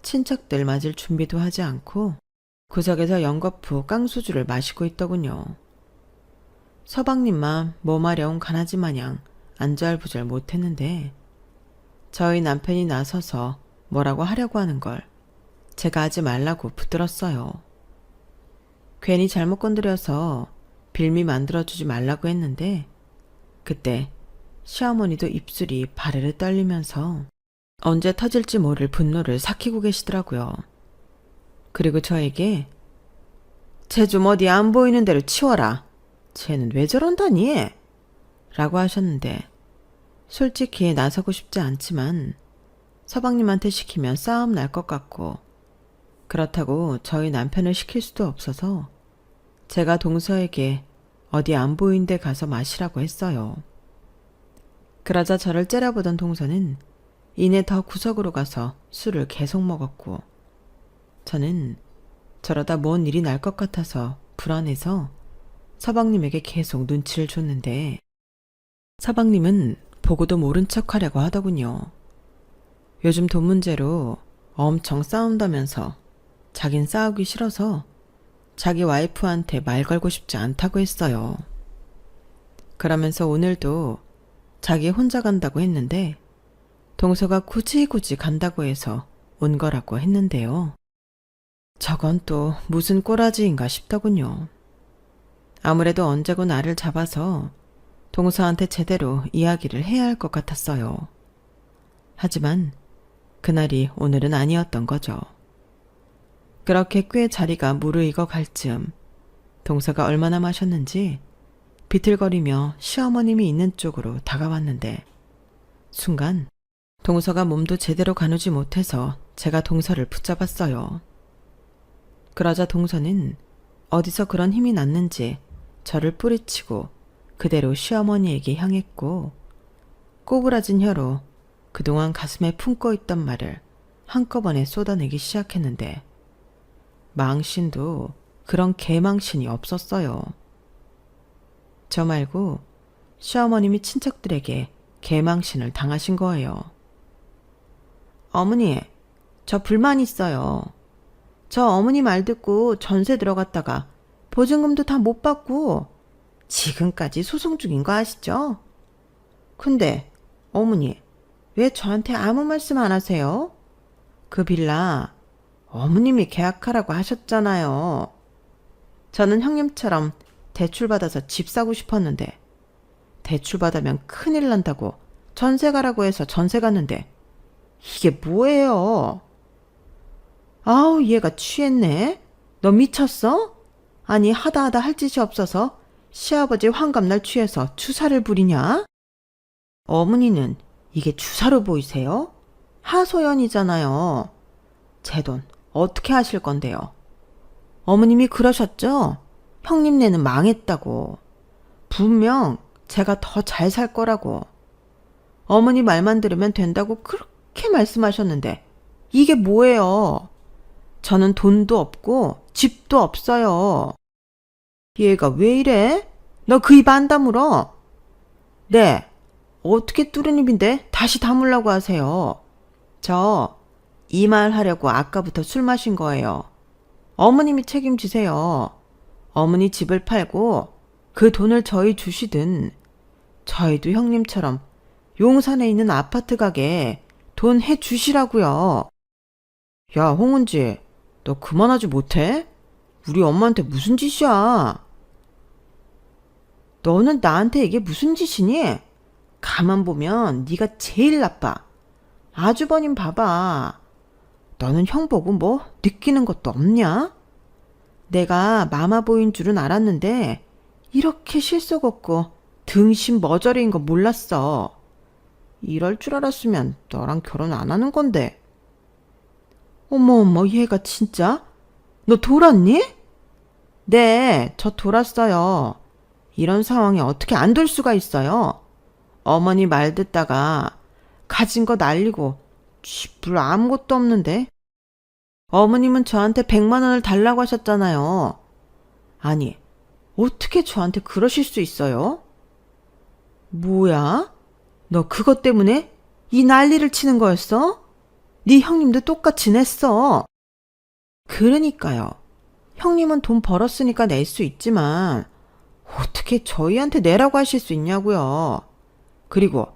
친척들 맞을 준비도 하지 않고 구석에서 연거푸 깡소주를 마시고 있더군요. 서방님만 몸아려운 가나지 마냥 안절부절 못했는데 저희 남편이 나서서 뭐라고 하려고 하는 걸 제가 하지 말라고 붙들었어요. 괜히 잘못 건드려서 빌미 만들어주지 말라고 했는데 그때 시어머니도 입술이 바르르 떨리면서 언제 터질지 모를 분노를 삭히고 계시더라고요. 그리고 저에게 쟤 좀 어디 안 보이는 대로 치워라. 쟤는 왜 저런다니? 라고 하셨는데 솔직히 나서고 싶지 않지만 서방님한테 시키면 싸움 날 것 같고 그렇다고 저희 남편을 시킬 수도 없어서 제가 동서에게 어디 안 보이는 데 가서 마시라고 했어요. 그러자 저를 째려보던 동서는 이내 더 구석으로 가서 술을 계속 먹었고 저는 저러다 뭔 일이 날 것 같아서 불안해서 서방님에게 계속 눈치를 줬는데 서방님은 보고도 모른 척 하려고 하더군요. 요즘 돈 문제로 엄청 싸운다면서 자긴 싸우기 싫어서 자기 와이프한테 말 걸고 싶지 않다고 했어요. 그러면서 오늘도 자기 혼자 간다고 했는데 동서가 굳이 간다고 해서 온 거라고 했는데요. 저건 또 무슨 꼬라지인가 싶더군요. 아무래도 언제고 나를 잡아서 동서한테 제대로 이야기를 해야 할 것 같았어요. 하지만 그날이 오늘은 아니었던 거죠. 그렇게 꽤 자리가 무르익어 갈 즈음 동서가 얼마나 마셨는지 비틀거리며 시어머님이 있는 쪽으로 다가왔는데 순간 동서가 몸도 제대로 가누지 못해서 제가 동서를 붙잡았어요. 그러자 동서는 어디서 그런 힘이 났는지 저를 뿌리치고 그대로 시어머니에게 향했고 꼬부라진 혀로 그동안 가슴에 품고 있던 말을 한꺼번에 쏟아내기 시작했는데 망신도 그런 개망신이 없었어요. 저 말고 시어머님이 친척들에게 개망신을 당하신 거예요. 어머니, 저 불만 있어요. 저 어머니 말 듣고 전세 들어갔다가 보증금도 다 못 받고 지금까지 소송 중인 거 아시죠? 근데 어머니, 왜 저한테 아무 말씀 안 하세요? 그 빌라 어머님이 계약하라고 하셨잖아요. 저는 형님처럼 대출받아서 집 사고 싶었는데 대출받으면 큰일 난다고 전세 가라고 해서 전세 갔는데 이게 뭐예요? 아우, 얘가 취했네. 너 미쳤어? 아니, 하다 할 짓이 없어서 시아버지 환갑날 취해서 주사를 부리냐? 어머니는 이게 주사로 보이세요? 하소연이잖아요. 제 돈 어떻게 하실 건데요? 어머님이 그러셨죠? 형님네는 망했다고. 분명 제가 더 잘 살 거라고. 어머니 말만 들으면 된다고 그렇게 말씀하셨는데 이게 뭐예요? 저는 돈도 없고 집도 없어요. 얘가 왜 이래? 너 그 입 안 다물어? 네. 어떻게 뚫은 입인데 다시 다물라고 하세요. 저 이 말 하려고 아까부터 술 마신 거예요. 어머님이 책임지세요. 어머니 집을 팔고 그 돈을 저희 주시든 저희도 형님처럼 용산에 있는 아파트 가게 돈 해주시라고요. 야, 홍은지, 너 그만하지 못해? 우리 엄마한테 무슨 짓이야? 너는 나한테 이게 무슨 짓이니? 가만 보면 네가 제일 나빠. 아주버님 봐봐. 너는 형 보고 뭐 느끼는 것도 없냐? 내가 마마보인 줄은 알았는데 이렇게 실속 없고 등신 머저리인 거 몰랐어. 이럴 줄 알았으면 너랑 결혼 안 하는 건데. 어머, 얘가 진짜? 너 돌았니? 네, 저 돌았어요. 이런 상황에 어떻게 안 돌 수가 있어요? 어머니 말 듣다가 가진 거 날리고 쥐뿔 아무것도 없는데. 어머님은 저한테 100만 원을 달라고 하셨잖아요. 아니, 어떻게 저한테 그러실 수 있어요? 뭐야? 너 그것 때문에 이 난리를 치는 거였어? 네 형님도 똑같이 냈어. 그러니까요. 형님은 돈 벌었으니까 낼 수 있지만 어떻게 저희한테 내라고 하실 수 있냐고요. 그리고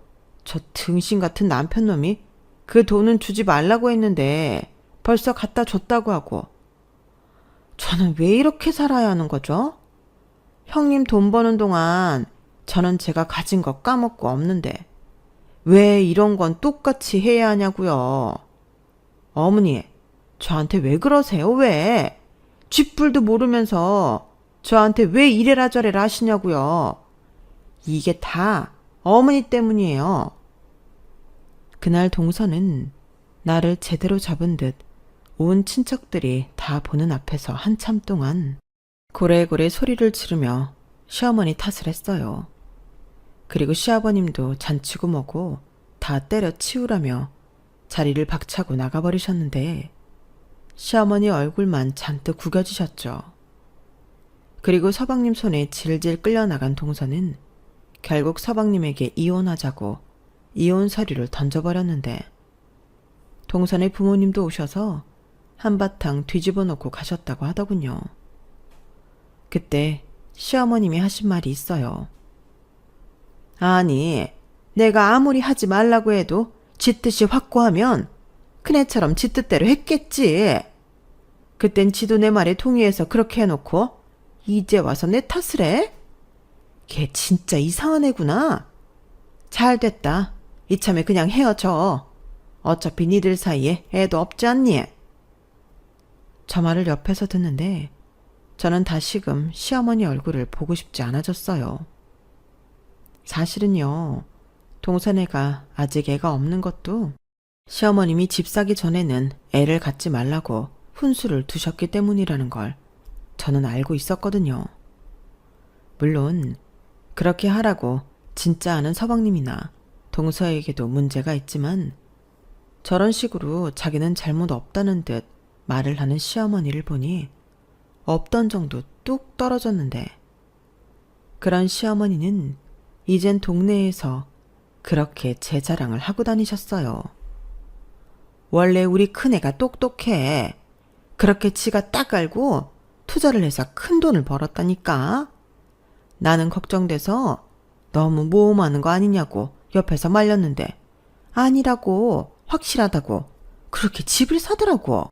저 등신 같은 남편 놈이 그 돈은 주지 말라고 했는데 벌써 갖다 줬다고 하고. 저는 왜 이렇게 살아야 하는 거죠? 형님 돈 버는 동안 저는 제가 가진 거 까먹고 없는데 왜 이런 건 똑같이 해야 하냐고요. 어머니, 저한테 왜 그러세요? 왜? 쥐뿔도 모르면서 저한테 왜 이래라 저래라 하시냐고요. 이게 다 어머니 때문이에요. 그날 동서는 나를 제대로 잡은 듯 온 친척들이 다 보는 앞에서 한참 동안 고래고래 소리를 지르며 시어머니 탓을 했어요. 그리고 시아버님도 잔치고 뭐고 다 때려치우라며 자리를 박차고 나가버리셨는데 시어머니 얼굴만 잔뜩 구겨지셨죠. 그리고 서방님 손에 질질 끌려나간 동서는 결국 서방님에게 이혼하자고 이혼 서류를 던져버렸는데 동선의 부모님도 오셔서 한바탕 뒤집어 놓고 가셨다고 하더군요. 그때 시어머님이 하신 말이 있어요. 아니, 내가 아무리 하지 말라고 해도 지 뜻이 확고하면 큰애처럼 지 뜻대로 했겠지. 그땐 지도 내 말에 동의해서 그렇게 해놓고 이제 와서 내 탓을 해? 걔 진짜 이상한 애구나. 잘 됐다. 이참에 그냥 헤어져. 어차피 니들 사이에 애도 없지 않니? 저 말을 옆에서 듣는데 저는 다시금 시어머니 얼굴을 보고 싶지 않아졌어요. 사실은요, 동생애가 아직 애가 없는 것도 시어머님이 집 사기 전에는 애를 갖지 말라고 훈수를 두셨기 때문이라는 걸 저는 알고 있었거든요. 물론 그렇게 하라고 진짜 아는 서방님이나 동서에게도 문제가 있지만 저런 식으로 자기는 잘못 없다는 듯 말을 하는 시어머니를 보니 없던 정도 뚝 떨어졌는데 그런 시어머니는 이젠 동네에서 그렇게 제 자랑을 하고 다니셨어요. 원래 우리 큰애가 똑똑해. 그렇게 지가 딱 알고 투자를 해서 큰 돈을 벌었다니까. 나는 걱정돼서 너무 모험하는 거 아니냐고 옆에서 말렸는데 아니라고 확실하다고 그렇게 집을 사더라고.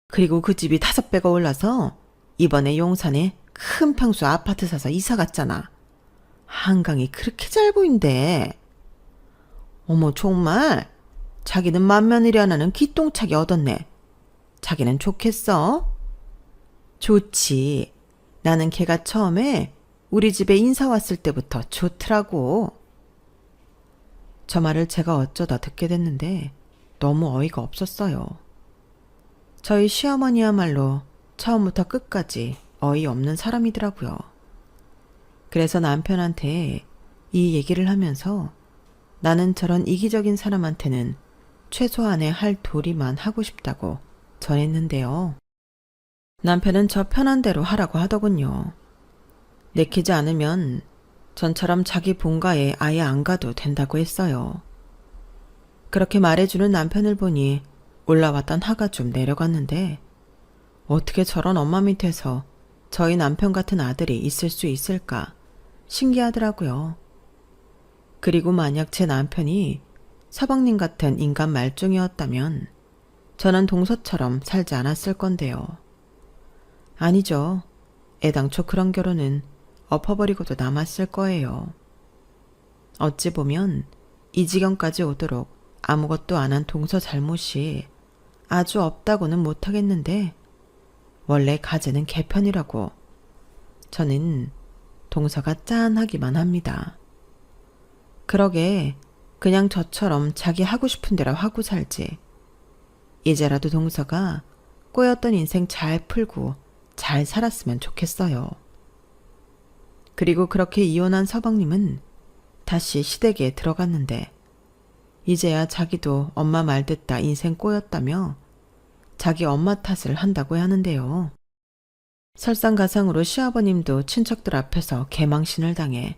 그리고 그 집이 5배가 올라서 이번에 용산에 큰 평수 아파트 사서 이사 갔잖아. 한강이 그렇게 잘 보인대. 어머 정말 자기는 만며느리 하나는 기똥차게 얻었네. 자기는 좋겠어? 좋지. 나는 걔가 처음에 우리 집에 인사 왔을 때부터 좋더라고. 저 말을 제가 어쩌다 듣게 됐는데 너무 어이가 없었어요. 저희 시어머니야말로 처음부터 끝까지 어이없는 사람이더라고요. 그래서 남편한테 이 얘기를 하면서 나는 저런 이기적인 사람한테는 최소한의 할 도리만 하고 싶다고 전했는데요. 남편은 저 편한 대로 하라고 하더군요. 내키지 않으면 전처럼 자기 본가에 아예 안 가도 된다고 했어요. 그렇게 말해주는 남편을 보니 올라왔던 화가 좀 내려갔는데 어떻게 저런 엄마 밑에서 저희 남편 같은 아들이 있을 수 있을까 신기하더라고요. 그리고 만약 제 남편이 서방님 같은 인간 말종이었다면 저는 동서처럼 살지 않았을 건데요. 아니죠. 애당초 그런 결혼은 엎어버리고도 남았을 거예요. 어찌 보면 이 지경까지 오도록 아무것도 안 한 동서 잘못이 아주 없다고는 못하겠는데 원래 가재는 개편이라고 저는 동서가 짠하기만 합니다. 그러게 그냥 저처럼 자기 하고 싶은 대로 하고 살지. 이제라도 동서가 꼬였던 인생 잘 풀고 잘 살았으면 좋겠어요. 그리고 그렇게 이혼한 서방님은 다시 시댁에 들어갔는데 이제야 자기도 엄마 말 듣다 인생 꼬였다며 자기 엄마 탓을 한다고 하는데요. 설상가상으로 시아버님도 친척들 앞에서 개망신을 당해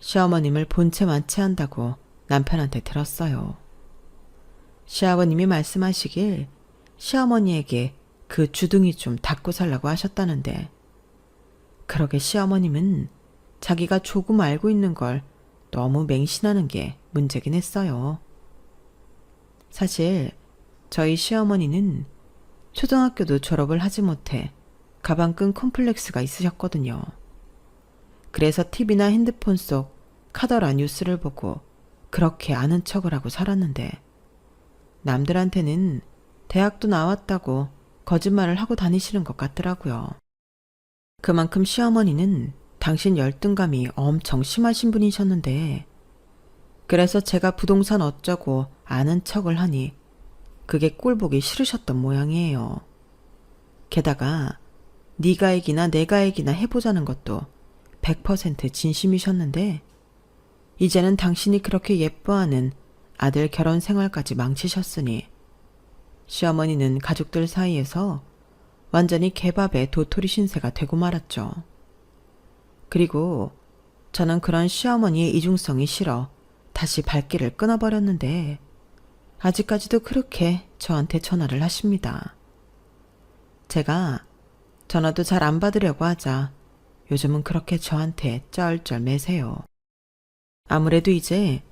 시어머님을 본체 만취한다고 남편한테 들었어요. 시아버님이 말씀하시길 시어머니에게 그 주둥이 좀 닫고 살라고 하셨다는데 그러게 시어머님은 자기가 조금 알고 있는 걸 너무 맹신하는 게 문제긴 했어요. 사실 저희 시어머니는 초등학교도 졸업을 하지 못해 가방끈 콤플렉스가 있으셨거든요. 그래서 TV나 핸드폰 속 카더라 뉴스를 보고 그렇게 아는 척을 하고 살았는데 남들한테는 대학도 나왔다고 거짓말을 하고 다니시는 것 같더라고요. 그만큼 시어머니는 당신 열등감이 엄청 심하신 분이셨는데 그래서 제가 부동산 어쩌고 아는 척을 하니 그게 꼴보기 싫으셨던 모양이에요. 게다가 네가 얘기나 내가 얘기나 해보자는 것도 100% 진심이셨는데 이제는 당신이 그렇게 예뻐하는 아들 결혼 생활까지 망치셨으니 시어머니는 가족들 사이에서 완전히 개밥의 도토리 신세가 되고 말았죠. 그리고 저는 그런 시어머니의 이중성이 싫어 다시 발길을 끊어버렸는데 아직까지도 그렇게 저한테 전화를 하십니다. 제가 전화도 잘 안 받으려고 하자 요즘은 그렇게 저한테 쩔쩔 매세요. 아무래도 이제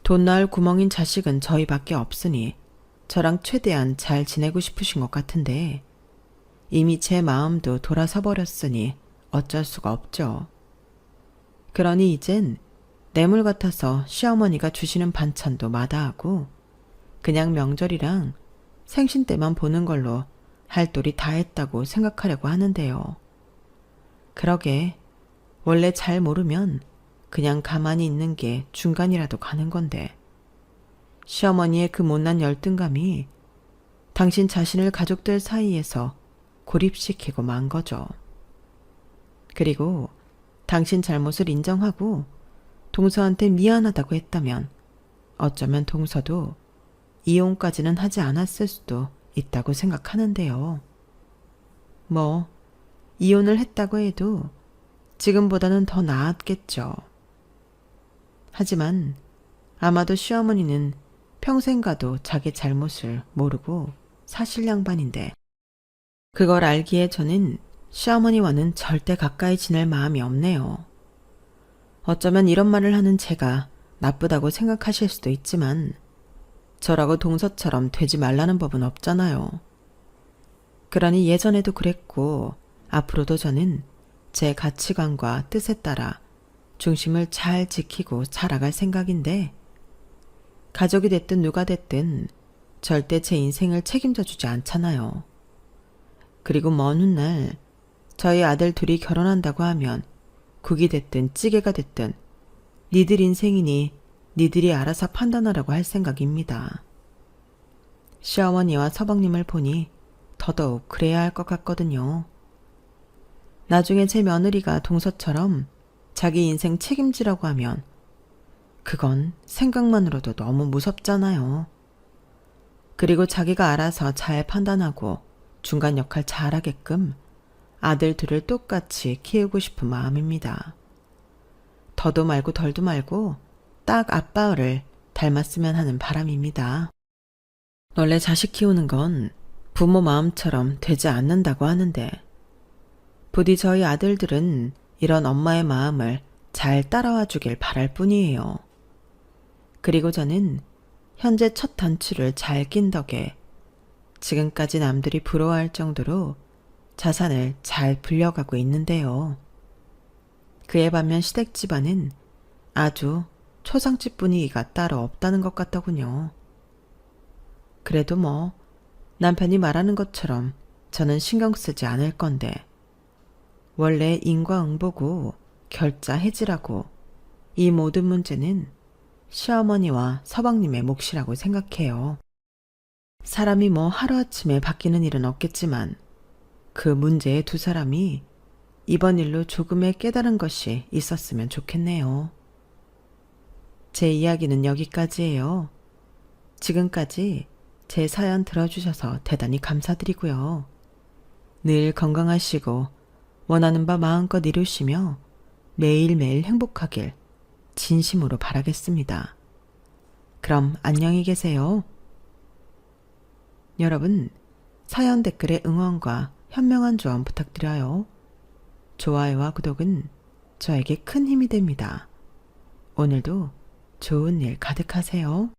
돈 나올 구멍인 자식은 저희밖에 없으니 저랑 최대한 잘 지내고 싶으신 것 같은데 이미 제 마음도 돌아서 버렸으니 어쩔 수가 없죠. 그러니 이젠 뇌물 같아서 시어머니가 주시는 반찬도 마다하고 그냥 명절이랑 생신 때만 보는 걸로 할 도리 다 했다고 생각하려고 하는데요. 그러게 원래 잘 모르면 그냥 가만히 있는 게 중간이라도 가는 건데 시어머니의 그 못난 열등감이 당신 자신을 가족들 사이에서 고립시키고 만 거죠. 그리고 당신 잘못을 인정하고 동서한테 미안하다고 했다면 어쩌면 동서도 이혼까지는 하지 않았을 수도 있다고 생각하는데요. 뭐 이혼을 했다고 해도 지금보다는 더 나았겠죠. 하지만 아마도 시어머니는 평생 가도 자기 잘못을 모르고 사실 양반인데 그걸 알기에 저는 시어머니와는 절대 가까이 지낼 마음이 없네요. 어쩌면 이런 말을 하는 제가 나쁘다고 생각하실 수도 있지만 저라고 동서처럼 되지 말라는 법은 없잖아요. 그러니 예전에도 그랬고 앞으로도 저는 제 가치관과 뜻에 따라 중심을 잘 지키고 살아갈 생각인데 가족이 됐든 누가 됐든 절대 제 인생을 책임져 주지 않잖아요. 그리고 먼 훗날 저희 아들 둘이 결혼한다고 하면 국이 됐든 찌개가 됐든 니들 인생이니 니들이 알아서 판단하라고 할 생각입니다. 시어머니와 서방님을 보니 더더욱 그래야 할 것 같거든요. 나중에 제 며느리가 동서처럼 자기 인생 책임지라고 하면 그건 생각만으로도 너무 무섭잖아요. 그리고 자기가 알아서 잘 판단하고 중간 역할 잘하게끔 아들 둘을 똑같이 키우고 싶은 마음입니다. 더도 말고 덜도 말고 딱 아빠를 닮았으면 하는 바람입니다. 원래 자식 키우는 건 부모 마음처럼 되지 않는다고 하는데 부디 저희 아들들은 이런 엄마의 마음을 잘 따라와 주길 바랄 뿐이에요. 그리고 저는 현재 첫 단추를 잘 낀 덕에 지금까지 남들이 부러워할 정도로 자산을 잘 불려가고 있는데요. 그에 반면 시댁 집안은 아주 초상집 분위기가 따로 없다는 것 같더군요. 그래도 뭐 남편이 말하는 것처럼 저는 신경 쓰지 않을 건데 원래 인과응보고 결자 해지라고 이 모든 문제는 시어머니와 서방님의 몫이라고 생각해요. 사람이 뭐 하루아침에 바뀌는 일은 없겠지만 그 문제의 두 사람이 이번 일로 조금의 깨달은 것이 있었으면 좋겠네요. 제 이야기는 여기까지예요. 지금까지 제 사연 들어주셔서 대단히 감사드리고요. 늘 건강하시고 원하는 바 마음껏 이루시며 매일매일 행복하길 진심으로 바라겠습니다. 그럼 안녕히 계세요. 여러분, 사연 댓글에 응원과 현명한 조언 부탁드려요. 좋아요와 구독은 저에게 큰 힘이 됩니다. 오늘도 좋은 일 가득하세요.